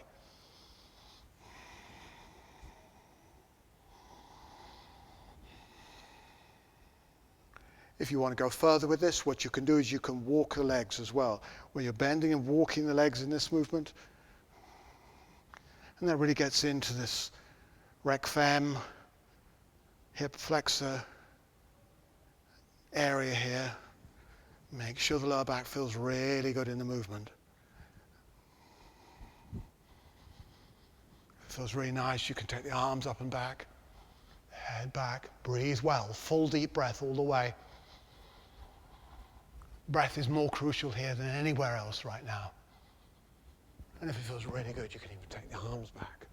If you want to go further with this, what you can do is you can walk the legs as well, where you're bending and walking the legs in this movement. And that really gets into this rec fem, hip flexor area here. Make sure the lower back feels really good in the movement. If it feels really nice, you can take the arms up and back, head back, breathe well, full deep breath all the way. Breath is more crucial here than anywhere else right now. And if it feels really good, you can even take the arms back.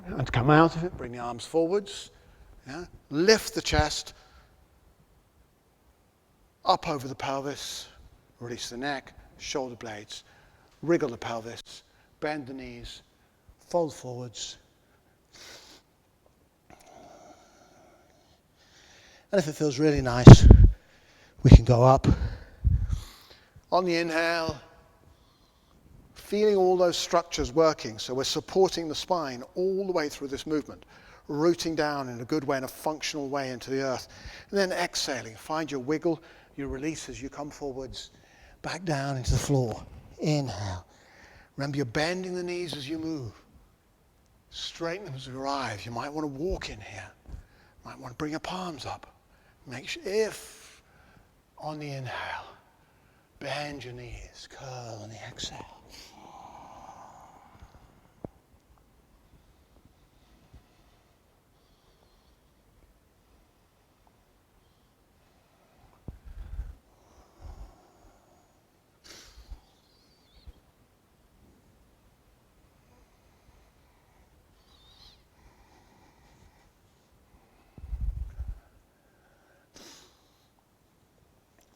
And to come out of it, bring the arms forwards. Yeah? Lift the chest up over the pelvis. Release the neck, shoulder blades. Wriggle the pelvis. Bend the knees. Fold forwards. And if it feels really nice, we can go up. On the inhale, feeling all those structures working. So we're supporting the spine all the way through this movement, rooting down in a good way, in a functional way into the earth. And then exhaling, find your wiggle, your release as you come forwards, back down into the floor. Inhale. Remember, you're bending the knees as you move. Straighten them as you arrive. You might want to walk in here. You might want to bring your palms up. Make sure, if on the inhale, bend your knees, curl on the exhale.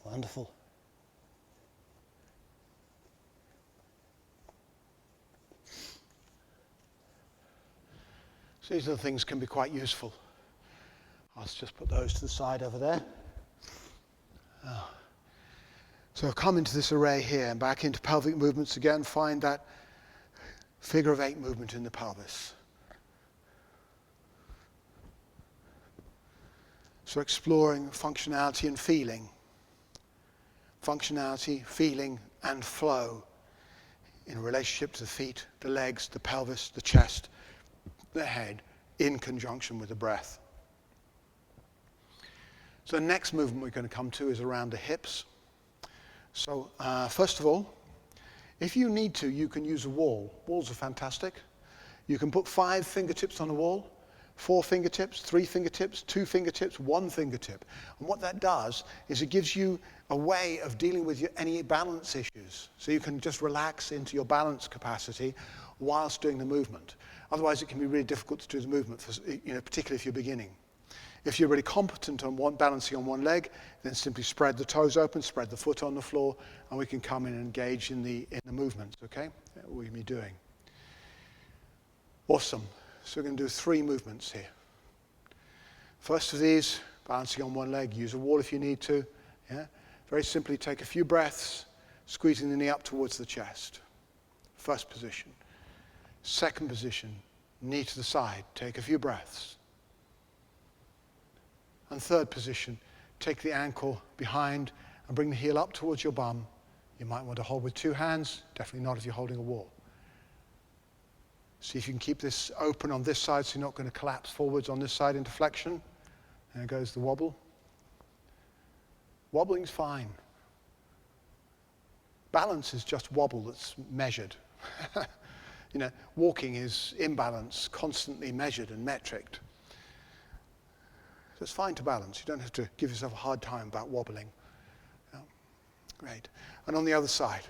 Wonderful. So these other things can be quite useful. I'll just put those to the side over there. So I've come into this array here and back into pelvic movements again. Find that figure of 8 movement in the pelvis. So exploring functionality and feeling. Functionality, feeling, and flow in relationship to the feet, the legs, the pelvis, the chest, the head, in conjunction with the breath. So the next movement we're going to come to is around the hips. So first of all, if you need to, you can use a wall. Walls are fantastic. You can put 5 fingertips on a wall, 4 fingertips, 3 fingertips, 2 fingertips, 1 fingertip. And what that does is it gives you a way of dealing with any balance issues. So you can just relax into your balance capacity whilst doing the movement. Otherwise, it can be really difficult to do the movement, particularly if you're beginning. If you're really competent on balancing on one leg, then simply spread the toes open, spread the foot on the floor, and we can come in and engage in the movements, okay? That we're going to be doing. Awesome. So we're going to do 3 movements here. First of these, balancing on one leg, use a wall if you need to. Yeah? Very simply take a few breaths, squeezing the knee up towards the chest. First position. Second position, knee to the side, take a few breaths. And third position, take the ankle behind and bring the heel up towards your bum. You might want to hold with 2 hands, definitely not if you're holding a wall. See if you can keep this open on this side so you're not going to collapse forwards on this side into flexion. There goes the wobble. Wobbling's fine. Balance is just wobble that's measured. Walking is imbalance, constantly measured and metriced. So it's fine to balance. You don't have to give yourself a hard time about wobbling. Yeah. Great. And on the other side.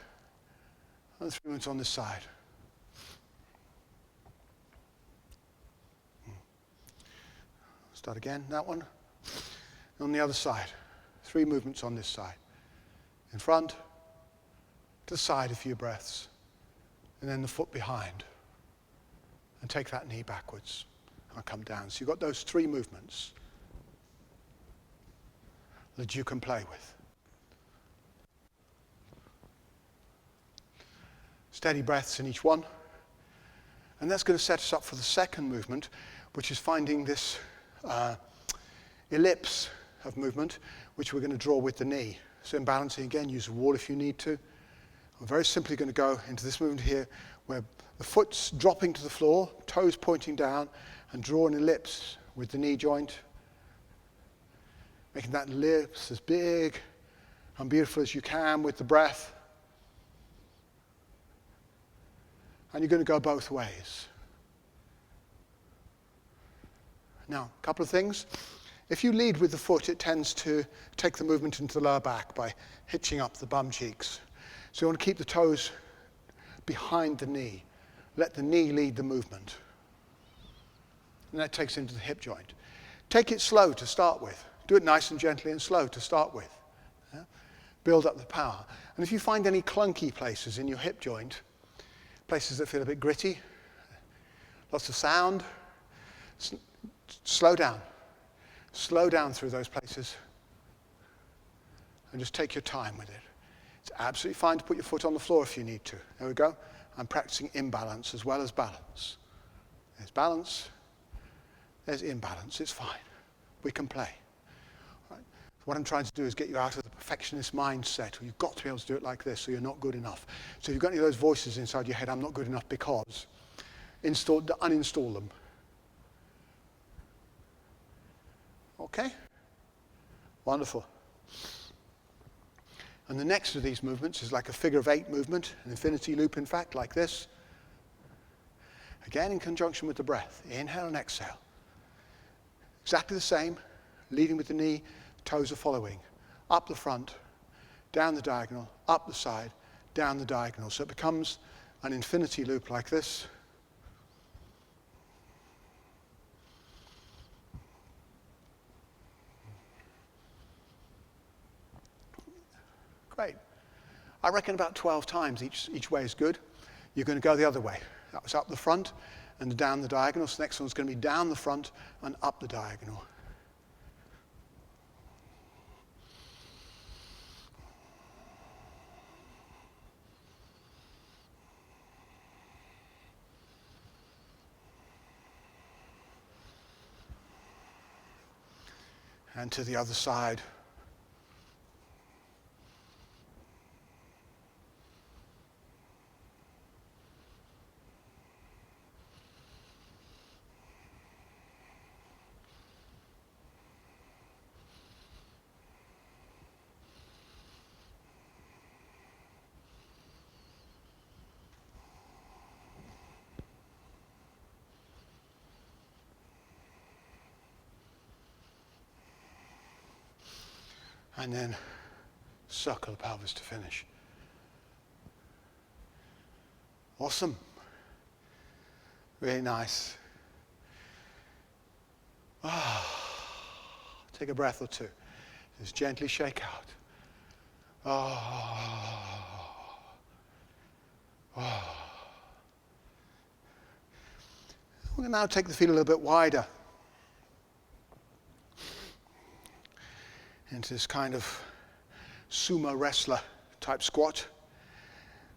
And 3 minutes on this side. Start again, that one. On the other side. 3 movements on this side. In front, to the side a few breaths, and then the foot behind. And take that knee backwards. I'll come down. So you've got those 3 movements that you can play with. Steady breaths in each one. And that's going to set us up for the second movement, which is finding this ellipse of movement, which we're going to draw with the knee. So in balancing again, use a wall if you need to. I'm very simply going to go into this movement here, where the foot's dropping to the floor, toes pointing down, and draw an ellipse with the knee joint, making that ellipse as big and beautiful as you can with the breath. And you're going to go both ways. Now, a couple of things. If you lead with the foot, it tends to take the movement into the lower back by hitching up the bum cheeks. So you want to keep the toes behind the knee. Let the knee lead the movement. And that takes into the hip joint. Take it slow to start with. Do it nice and gently and slow to start with. Yeah? Build up the power. And if you find any clunky places in your hip joint, places that feel a bit gritty, lots of sound, slow down. Slow down through those places. And just take your time with it. It's absolutely fine to put your foot on the floor if you need to. There we go. I'm practicing imbalance as well as balance. There's balance. There's imbalance. It's fine. We can play. Right? So what I'm trying to do is get you out of the perfectionist mindset. You've got to be able to do it like this, or you're not good enough. So if you've got any of those voices inside your head, I'm not good enough because, uninstall them. Okay? Wonderful. And the next of these movements is like a figure of 8 movement, an infinity loop, in fact, like this. Again, in conjunction with the breath. Inhale and exhale. Exactly the same, leading with the knee, toes are following. Up the front, down the diagonal, up the side, down the diagonal. So it becomes an infinity loop like this. Great. I reckon about 12 times each way is good. You're going to go the other way. That was up the front and down the diagonal. So the next one's going to be down the front and up the diagonal. And to the other side. And then circle the pelvis to finish. Awesome. Really nice. Take a breath or two. Just gently shake out. We're going to now take the feet a little bit wider. Into this kind of sumo wrestler type squat.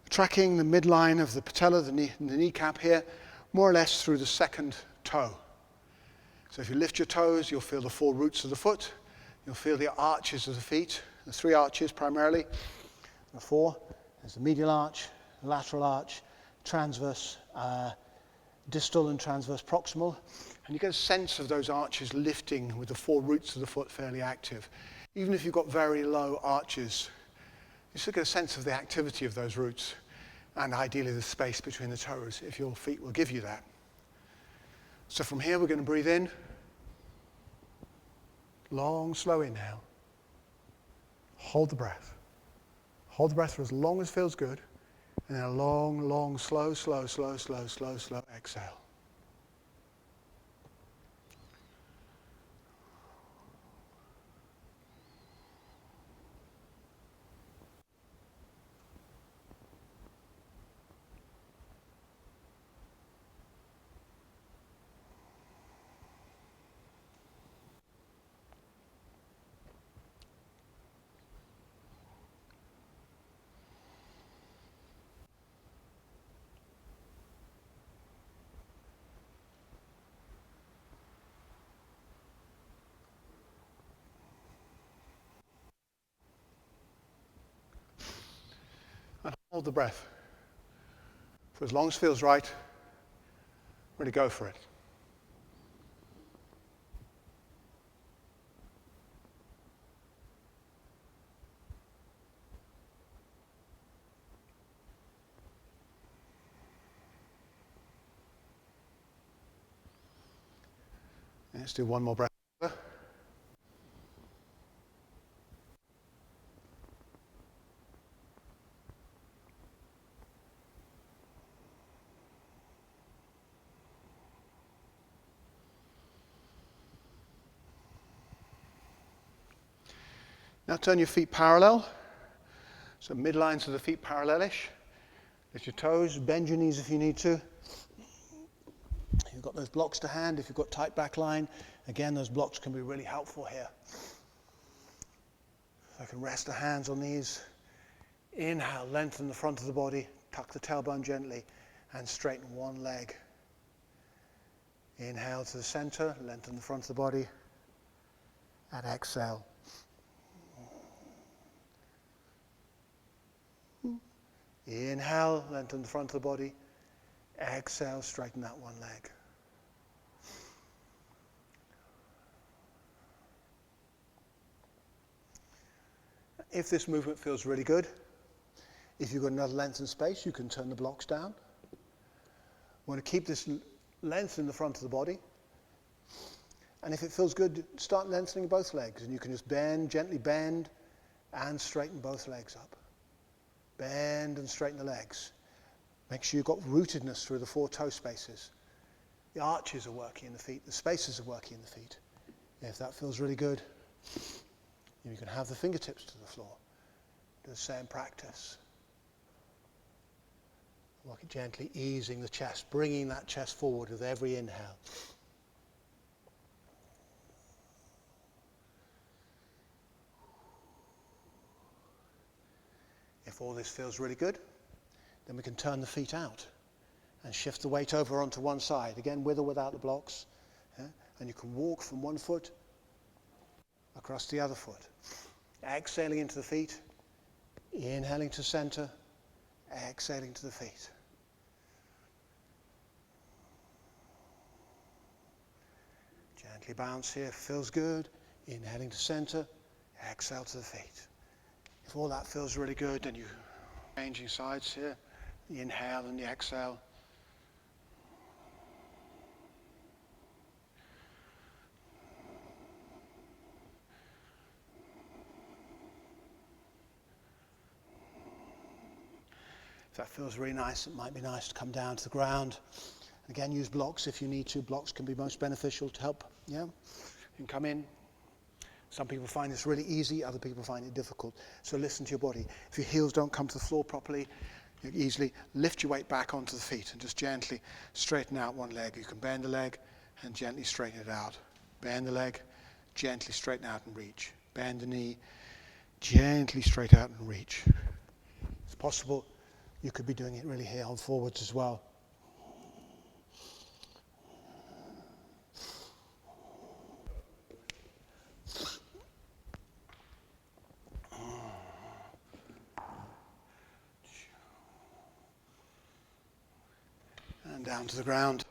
Tracking the midline of the patella, the kneecap here, more or less through the second toe. So if you lift your toes, you'll feel the 4 roots of the foot. You'll feel the arches of the feet, the 3 arches primarily. The 4, there's the medial arch, lateral arch, transverse, distal and transverse proximal. And you get a sense of those arches lifting with the 4 roots of the foot fairly active. Even if you've got very low arches, you still get a sense of the activity of those roots and ideally the space between the toes, if your feet will give you that. So from here, we're going to breathe in. Long, slow inhale. Hold the breath. Hold the breath for as long as feels good. And then a long, long, slow exhale. hold the breath for as long as feels right. Really go for it. Let's do one more breath. Now turn your feet parallel. So midlines of the feet parallelish. Lift your toes, bend your knees if you need to. If you've got those blocks to hand, if you've got tight back line, again, those blocks can be really helpful here. So I can rest the hands on these. Inhale, lengthen the front of the body, tuck the tailbone gently, and straighten one leg. Inhale to the center, lengthen the front of the body, and exhale. Inhale, lengthen the front of the body. Exhale, straighten that one leg. If this movement feels really good, if you've got another length and space, you can turn the blocks down. We want to keep this length in the front of the body. And if it feels good, start lengthening both legs. And you can just bend, gently bend, and straighten both legs up. Bend and straighten the legs. Make sure you've got rootedness through the 4 toe spaces. The arches are working in the feet. The spaces are working in the feet. If that feels really good, you can have the fingertips to the floor. Do the same practice. Walk it gently, easing the chest, bringing that chest forward with every inhale. If all this feels really good, then we can turn the feet out and shift the weight over onto one side, again with or without the blocks. Yeah? And you can walk from one foot across the other foot. Exhaling into the feet, inhaling to center, exhaling to the feet. Gently bounce here, feels good. Inhaling to center, exhale to the feet. If all that feels really good, then you changing sides here, the inhale and the exhale. If that feels really nice, it might be nice to come down to the ground. Again, use blocks if you need to. Blocks can be most beneficial to help. Yeah, you can come in. Some people find this really easy, other people find it difficult. So listen to your body. If your heels don't come to the floor properly, you easily lift your weight back onto the feet and just gently straighten out one leg. You can bend the leg and gently straighten it out. Bend the leg, gently straighten out and reach. Bend the knee, gently straight out and reach. It's possible you could be doing it really here on forwards as well. And down to the ground.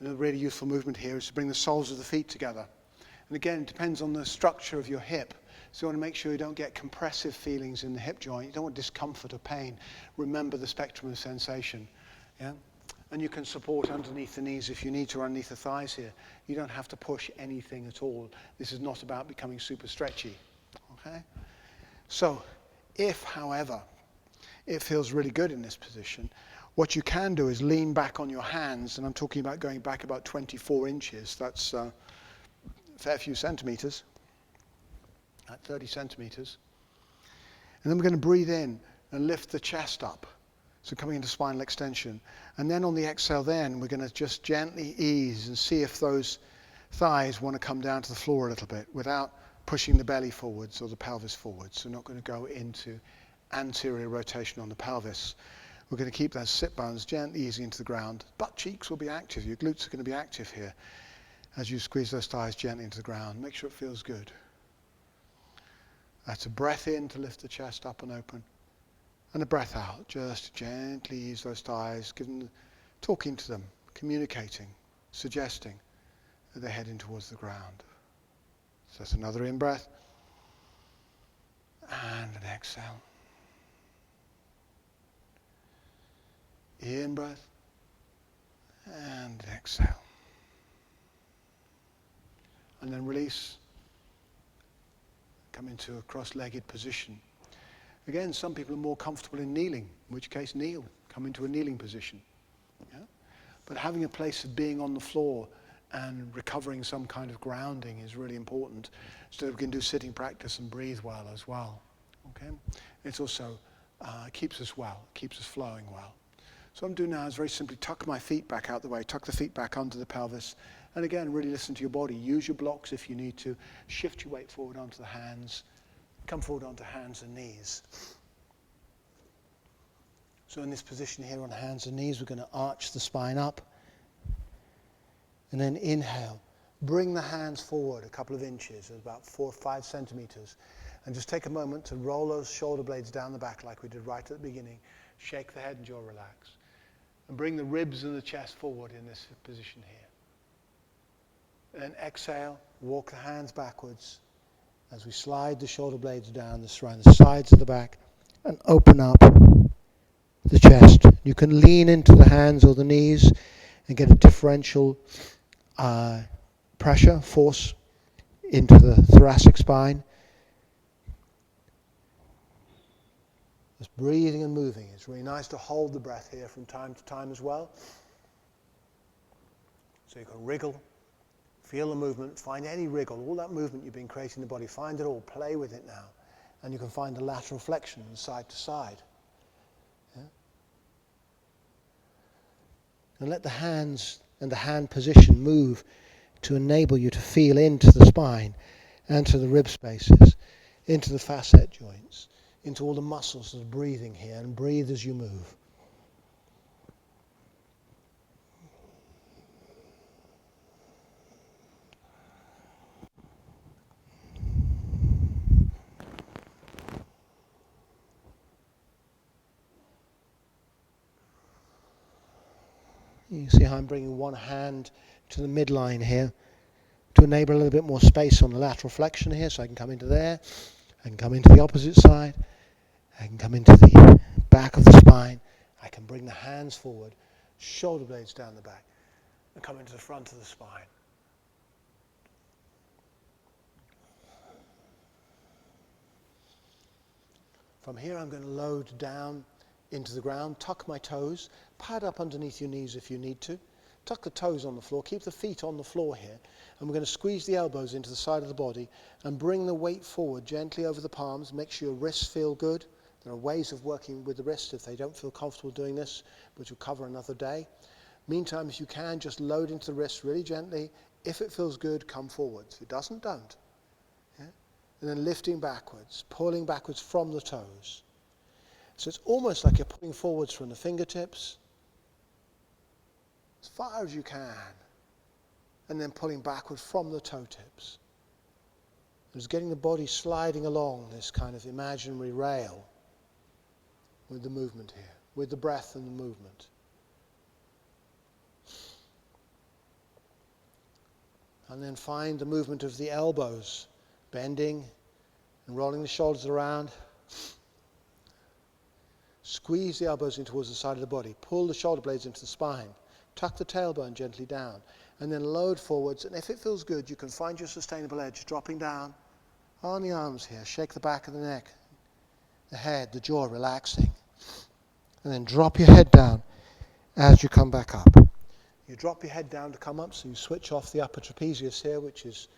Another really useful movement here is to bring the soles of the feet together. And again, it depends on the structure of your hip. So you want to make sure you don't get compressive feelings in the hip joint. You don't want discomfort or pain. Remember the spectrum of sensation. Yeah? And you can support underneath the knees if you need to, underneath the thighs here. You don't have to push anything at all. This is not about becoming super stretchy. Okay? So, if, however, it feels really good in this position, what you can do is lean back on your hands, and I'm talking about going back about 24 inches. That's a fair few centimeters, at 30 centimeters. And then we're going to breathe in and lift the chest up. So coming into spinal extension. And then on the exhale then, we're going to just gently ease and see if those thighs want to come down to the floor a little bit without pushing the belly forwards or the pelvis forwards. So we're not going to go into anterior rotation on the pelvis. We're going to keep those sit bones gently easing into the ground. Butt cheeks will be active. Your glutes are going to be active here as you squeeze those thighs gently into the ground. Make sure it feels good. That's a breath in to lift the chest up and open. And a breath out, just gently ease those thighs, talking to them, communicating, suggesting that they're heading towards the ground. So that's another in-breath. And an exhale. In-breath. And exhale. And then release. Come into a cross-legged position. Again, some people are more comfortable in kneeling, in which case kneel. Come into a kneeling position. Yeah? But having a place of being on the floor and recovering some kind of grounding is really important, so that we can do sitting practice and breathe well as well. Okay? It's also keeps us well, keeps us flowing well. So what I'm doing now is very simply tuck my feet back out the way, tuck the feet back under the pelvis, and again, really listen to your body. Use your blocks if you need to. Shift your weight forward onto the hands. Come forward onto hands and knees. So in this position here on hands and knees, we're going to arch the spine up. And then inhale. Bring the hands forward a couple of inches, about 4 or 5 centimeters. And just take a moment to roll those shoulder blades down the back like we did right at the beginning. Shake the head and jaw relax. And bring the ribs and the chest forward in this position here. And then exhale, walk the hands backwards as we slide the shoulder blades down around the sides of the back and open up the chest. You can lean into the hands or the knees and get a differential pressure, force into the thoracic spine. Just breathing and moving. It's really nice to hold the breath here from time to time as well. So you can wriggle, feel the movement, find any wriggle, all that movement you've been creating in the body, find it all, play with it now. And you can find the lateral flexion side to side. Yeah? And let the hands and the hand position move to enable you to feel into the spine and to the rib spaces, into the facet joints, into all the muscles that are breathing here, and breathe as you move. You see how I'm bringing one hand to the midline here to enable a little bit more space on the lateral flexion here, so I can come into there, I can come into the opposite side, I can come into the back of the spine, I can bring the hands forward, shoulder blades down the back, and come into the front of the spine. From here I'm going to load down into the ground, tuck my toes, pad up underneath your knees if you need to, tuck the toes on the floor, keep the feet on the floor here, and we're going to squeeze the elbows into the side of the body and bring the weight forward gently over the palms. Make sure your wrists feel good. There are ways of working with the wrists if they don't feel comfortable doing this, which will cover another day. Meantime, if you can, just load into the wrists really gently. If it feels good, come forwards. If it doesn't, don't. Yeah? And then lifting backwards, pulling backwards from the toes. So it's almost like you're pulling forwards from the fingertips as far as you can, and then pulling backward from the toe tips. It's getting the body sliding along this kind of imaginary rail with the movement here, with the breath and the movement. And then find the movement of the elbows, bending and rolling the shoulders around. Squeeze the elbows in towards the side of the body. Pull the shoulder blades into the spine. Tuck the tailbone gently down. And then load forwards. And if it feels good, you can find your sustainable edge dropping down on the arms here. Shake the back of the neck, the head, the jaw relaxing. And then drop your head down as you come back up. You drop your head down to come up, so you switch off the upper trapezius here, which is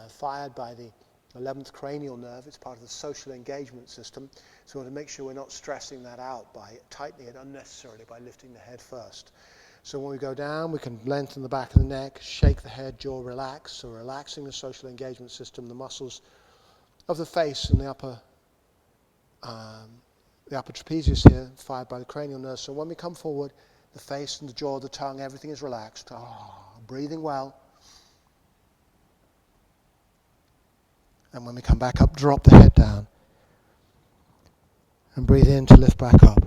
fired by the 11th cranial nerve. It's part of the social engagement system. So we want to make sure we're not stressing that out by tightening it unnecessarily by lifting the head first. So when we go down, we can lengthen the back of the neck, shake the head, jaw relax. So relaxing the social engagement system, the muscles of the face and the upper trapezius here, fired by the cranial nerve. So when we come forward, the face and the jaw, the tongue, everything is relaxed. Breathing well. And when we come back up, drop the head down. And breathe in to lift back up.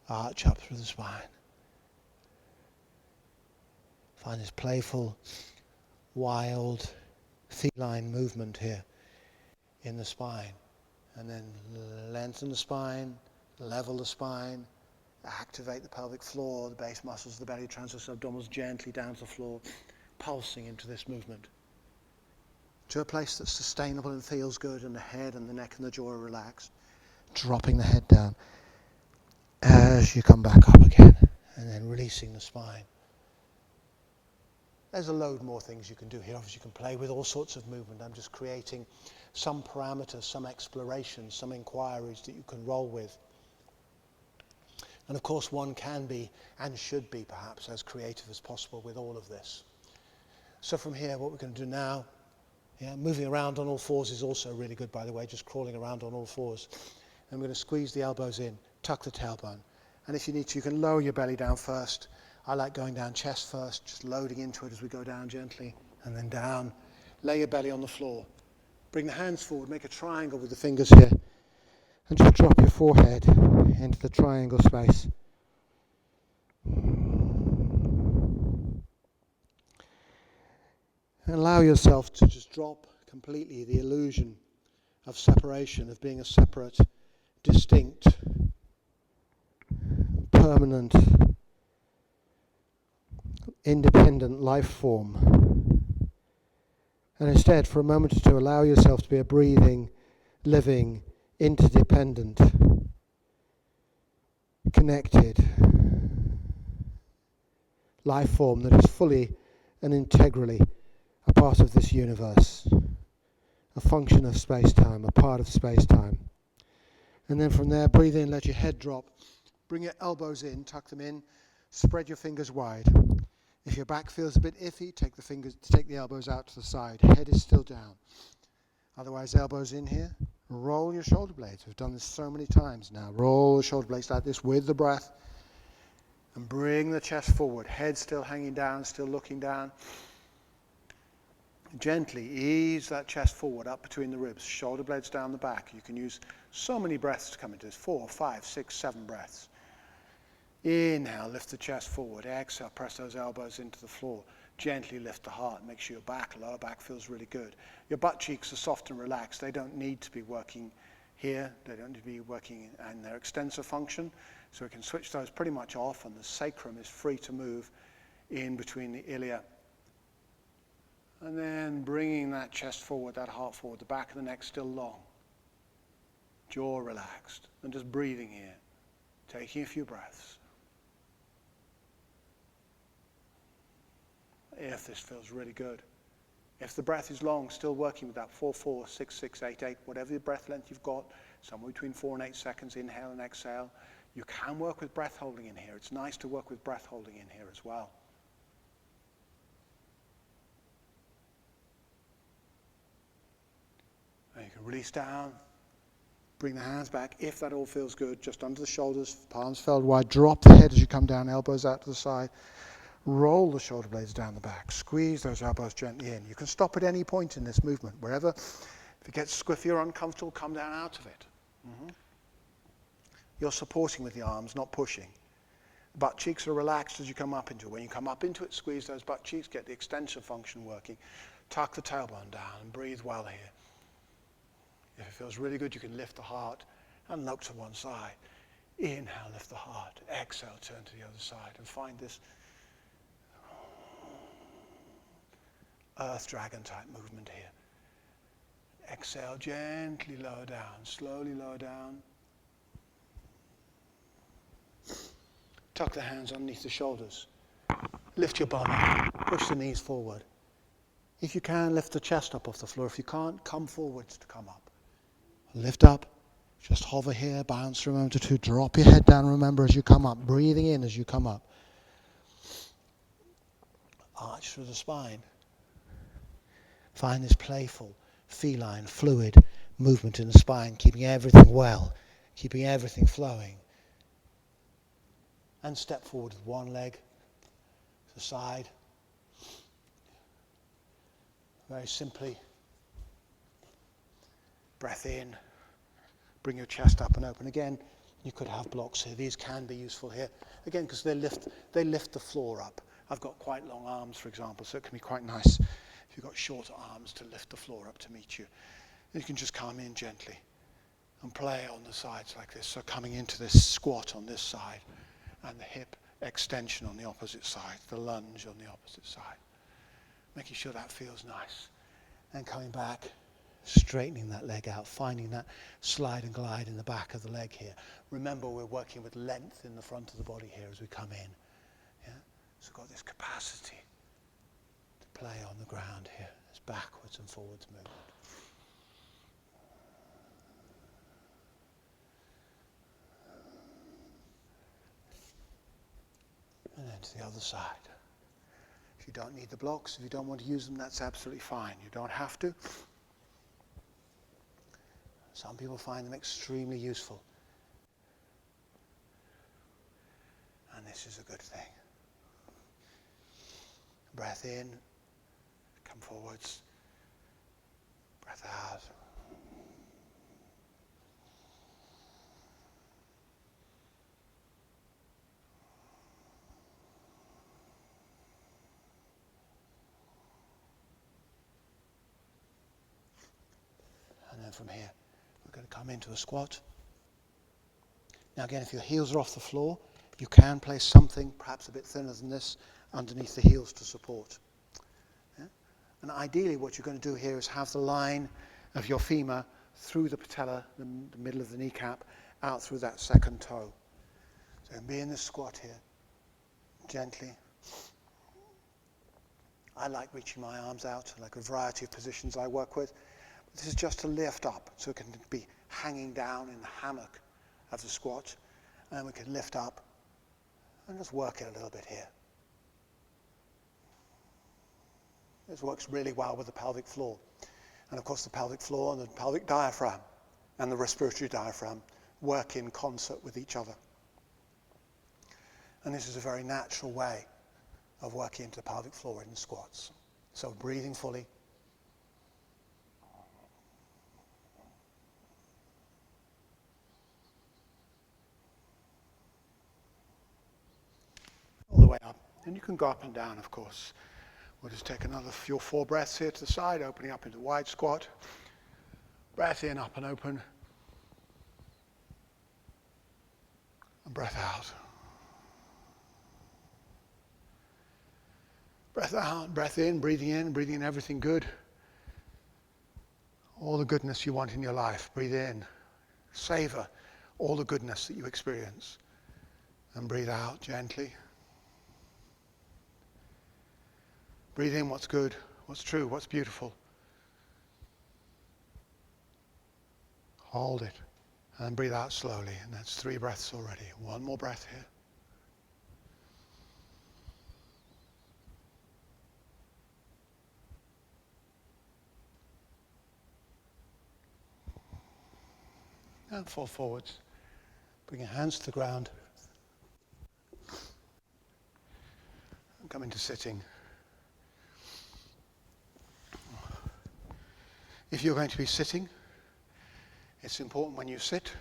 Arch up through the spine. Find this playful, wild, feline movement here in the spine. And then lengthen the spine, level the spine, activate the pelvic floor, the base muscles, the belly, transverse abdominals gently down to the floor, pulsing into this movement. To a place that's sustainable and feels good, and the head and the neck and the jaw are relaxed. Dropping the head down as you come back up again, and then releasing the spine. There's a load more things you can do here. Obviously you can play with all sorts of movement. I'm just creating some parameters, some explorations, some inquiries that you can roll with. And of course one can be, and should be perhaps, as creative as possible with all of this. So from here, what we're going to do now, moving around on all fours is also really good, by the way, just crawling around on all fours. I'm going to squeeze the elbows in, tuck the tailbone. And if you need to, you can lower your belly down first. I like going down chest first, just loading into it as we go down gently, and then down. Lay your belly on the floor. Bring the hands forward, make a triangle with the fingers here, and just drop your forehead into the triangle space. And allow yourself to just drop completely the illusion of separation, of being a separate, distinct, permanent, independent life form. And instead, for a moment or two, allow yourself to be a breathing, living, interdependent, connected life form that is fully and integrally a part of this universe, a function of space-time, a part of space-time. And then from there, breathe in, let your head drop, bring your elbows in, tuck them in, spread your fingers wide. If your back feels a bit iffy, take the elbows out to the side. Head is still down. Otherwise, elbows in here. Roll your shoulder blades. We've done this so many times now. Roll the shoulder blades like this with the breath. And bring the chest forward. Head still hanging down, still looking down. Gently ease that chest forward up between the ribs. Shoulder blades down the back. You can use so many breaths to come into this. 4, 5, 6, 7 breaths. Inhale, lift the chest forward. Exhale, press those elbows into the floor. Gently lift the heart. Make sure your lower back feels really good. Your butt cheeks are soft and relaxed. They don't need to be working here. They don't need to be working in their extensor function. So we can switch those pretty much off, and the sacrum is free to move in between the ilia. And then bringing that chest forward, that heart forward. The back of the neck still long. Jaw relaxed. And just breathing here. Taking a few breaths. If this feels really good. If the breath is long, still working with that 4, 4, 6, 6, 8, 8, whatever the breath length you've got, somewhere between 4 and 8 seconds, inhale and exhale. You can work with breath holding in here. It's nice to work with breath holding in here as well. And you can release down, bring the hands back. If that all feels good, just under the shoulders, palms felled wide. Drop the head as you come down, elbows out to the side. Roll the shoulder blades down the back. Squeeze those elbows gently in. You can stop at any point in this movement. Wherever, if it gets squiffy or uncomfortable, come down out of it. You're supporting with the arms, not pushing. Butt cheeks are relaxed as you come up into it. When you come up into it, squeeze those butt cheeks, get the extension function working. Tuck the tailbone down and breathe well here. If it feels really good, you can lift the heart and look to one side. Inhale, lift the heart. Exhale, turn to the other side. And find this earth dragon type movement here. Exhale, gently lower down, slowly lower down. Tuck the hands underneath the shoulders. Lift your bum up, push the knees forward. If you can, lift the chest up off the floor. If you can't, come forwards to come up. Lift up, just hover here, bounce for a moment or two, drop your head down, remember, as you come up, breathing in as you come up. Arch through the spine. Find this playful, feline, fluid movement in the spine, keeping everything well, keeping everything flowing. And step forward with one leg to the side. Very simply, Breath in. Bring your chest up and open. Again, you could have blocks here. These can be useful here. Again, because they lift the floor up. I've got quite long arms, for example, so it can be quite nice if you've got shorter arms to lift the floor up to meet you. And you can just come in gently and play on the sides like this. So coming into this squat on this side and the hip extension on the opposite side, the lunge on the opposite side. Making sure that feels nice. And coming back, straightening that leg out, finding that slide and glide in the back of the leg here. Remember, we're working with length in the front of the body here as we come in. Yeah? So we've got this capacity to play on the ground here. This backwards and forwards movement. And then to the other side. If you don't need the blocks, if you don't want to use them, that's absolutely fine. You don't have to. Some people find them extremely useful. And this is a good thing. Breath in, come forwards. Breath out. And then from here, we're going to come into a squat. Now again, if your heels are off the floor, you can place something, perhaps a bit thinner than this, underneath the heels to support. Yeah? And ideally what you're going to do here is have the line of your femur through the patella, the middle of the kneecap, out through that second toe. So be in this squat here, gently. I like reaching my arms out, I like a variety of positions I work with. This is just to lift up, so it can be hanging down in the hammock of the squat, and we can lift up and just work it a little bit here. This works really well with the pelvic floor. And of course the pelvic floor and the pelvic diaphragm and the respiratory diaphragm work in concert with each other. And this is a very natural way of working into the pelvic floor in squats. So breathing fully. All the way up. And you can go up and down, of course. We'll just take another 4 breaths here to the side, opening up into wide squat. Breath in, up and open. And breath out. Breath out, breath in, breathing in everything good. All the goodness you want in your life, breathe in. Savor all the goodness that you experience. And breathe out gently. Breathe in what's good, what's true, what's beautiful. Hold it. And breathe out slowly. And that's 3 breaths already. 1 more breath here. And fall forwards. Bring your hands to the ground. And come into sitting. If you're going to be sitting, it's important when you sit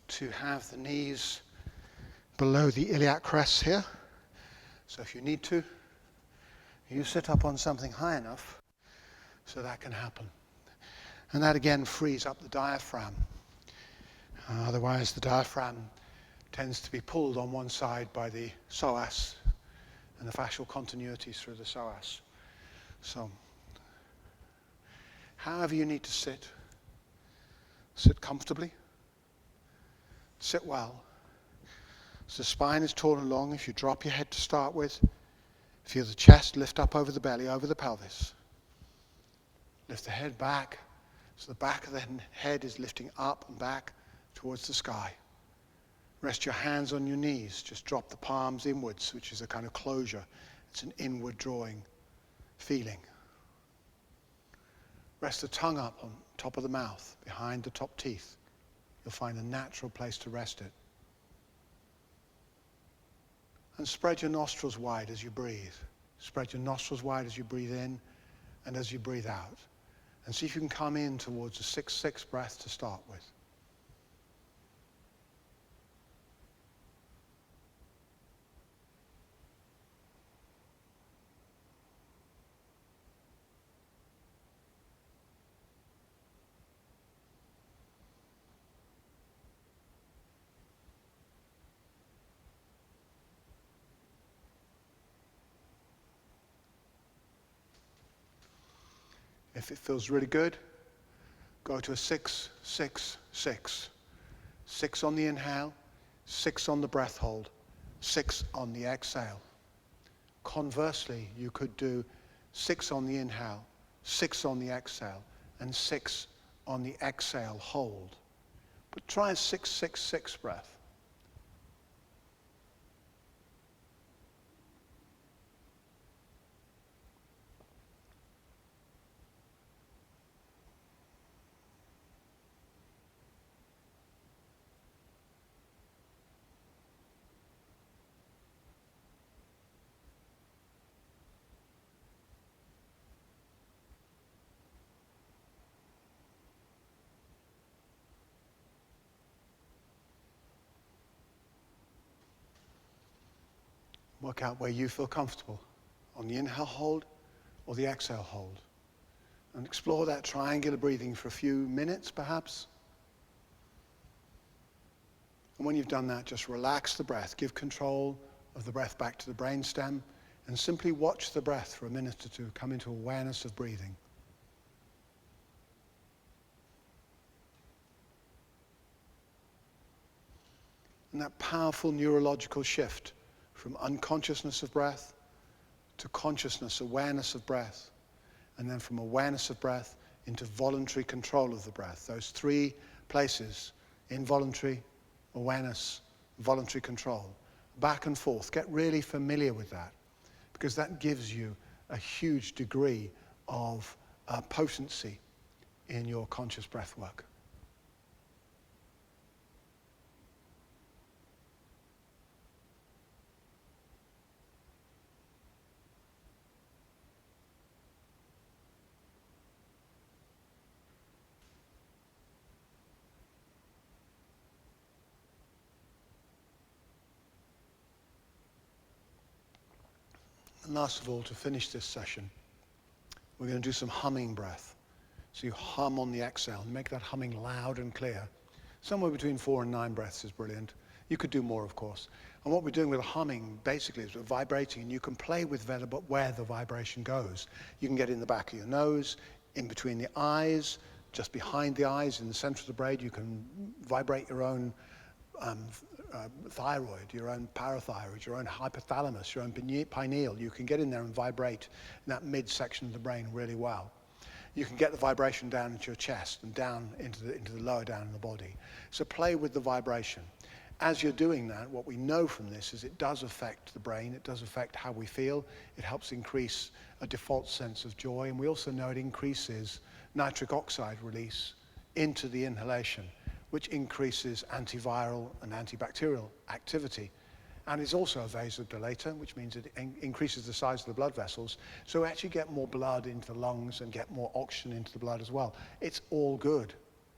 to have the knees below the iliac crest here. So if you need to, you sit up on something high enough so that can happen. And that again frees up the diaphragm. Otherwise the diaphragm tends to be pulled on one side by the psoas and the fascial continuities through the psoas. So however you need to sit, sit comfortably, sit well. So the spine is taut and long. If you drop your head to start with, feel the chest lift up over the belly, over the pelvis. Lift the head back, so the back of the head is lifting up and back towards the sky. Rest your hands on your knees. Just drop the palms inwards, which is a kind of closure. It's an inward drawing feeling. Rest the tongue up on top of the mouth, behind the top teeth. You'll find a natural place to rest it. And spread your nostrils wide as you breathe. Spread your nostrils wide as you breathe in and as you breathe out. And see if you can come in towards a 6-6 breath to start with. If it feels really good, go to a 6-6-6. 6 on the inhale, 6 on the breath hold, 6 on the exhale. Conversely, you could do 6 on the inhale, 6 on the exhale, and 6 on the exhale hold. But try a 6-6-6 breath. Work out where you feel comfortable, on the inhale hold or the exhale hold. And explore that triangular breathing for a few minutes, perhaps. And when you've done that, just relax the breath. Give control of the breath back to the brainstem, and simply watch the breath for a minute or two. Come into awareness of breathing. And that powerful neurological shift from unconsciousness of breath to consciousness, awareness of breath, and then from awareness of breath into voluntary control of the breath. Those 3 places: involuntary, awareness, voluntary control. Back and forth. Get really familiar with that, because that gives you a huge degree of potency in your conscious breath work. And last of all, to finish this session, we're going to do some humming breath. So you hum on the exhale and make that humming loud and clear. Somewhere between 4 and 9 breaths is brilliant. You could do more, of course. And what we're doing with humming basically is we're vibrating, and you can play with where the vibration goes. You can get in the back of your nose, in between the eyes, just behind the eyes, in the center of the brain. You can vibrate your own thyroid, your own parathyroid, your own hypothalamus, your own pineal. You can get in there and vibrate in that midsection of the brain really well. You can get the vibration down into your chest and down into the lower down in the body. So play with the vibration. As you're doing that, what we know from this is it does affect the brain, it does affect how we feel, it helps increase a default sense of joy, and we also know it increases nitric oxide release into the inhalation, which increases antiviral and antibacterial activity, and is also a vasodilator, which means it increases the size of the blood vessels, so we actually get more blood into the lungs and get more oxygen into the blood as well. It's all good.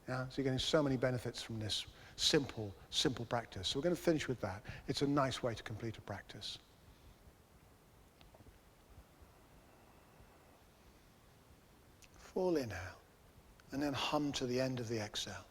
Yeah? So you're getting so many benefits from this simple practice. So we're going to finish with that. It's a nice way to complete a practice. Full inhale, and then hum to the end of the exhale.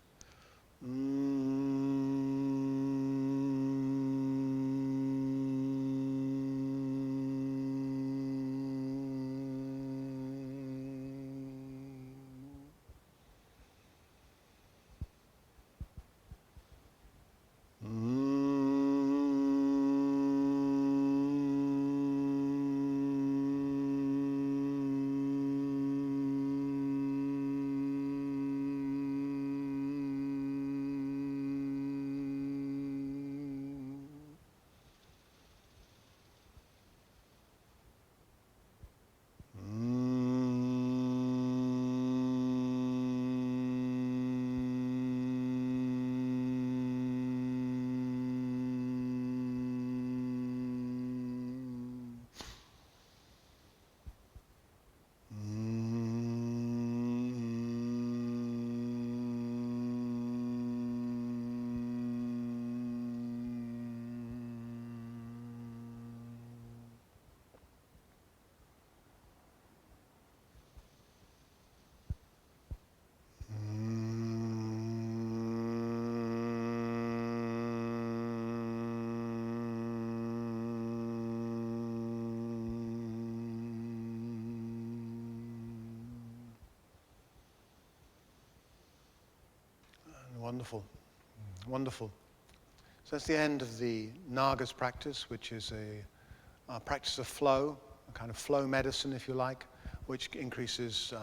Wonderful. Wonderful. So that's the end of the Nagas practice, which is a practice of flow, a kind of flow medicine, if you like, which increases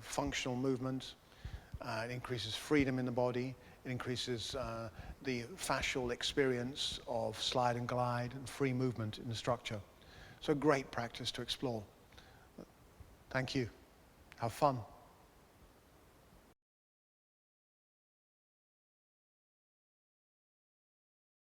functional movement, it increases freedom in the body, it increases the fascial experience of slide and glide and free movement in the structure. So a great practice to explore. Thank you. Have fun.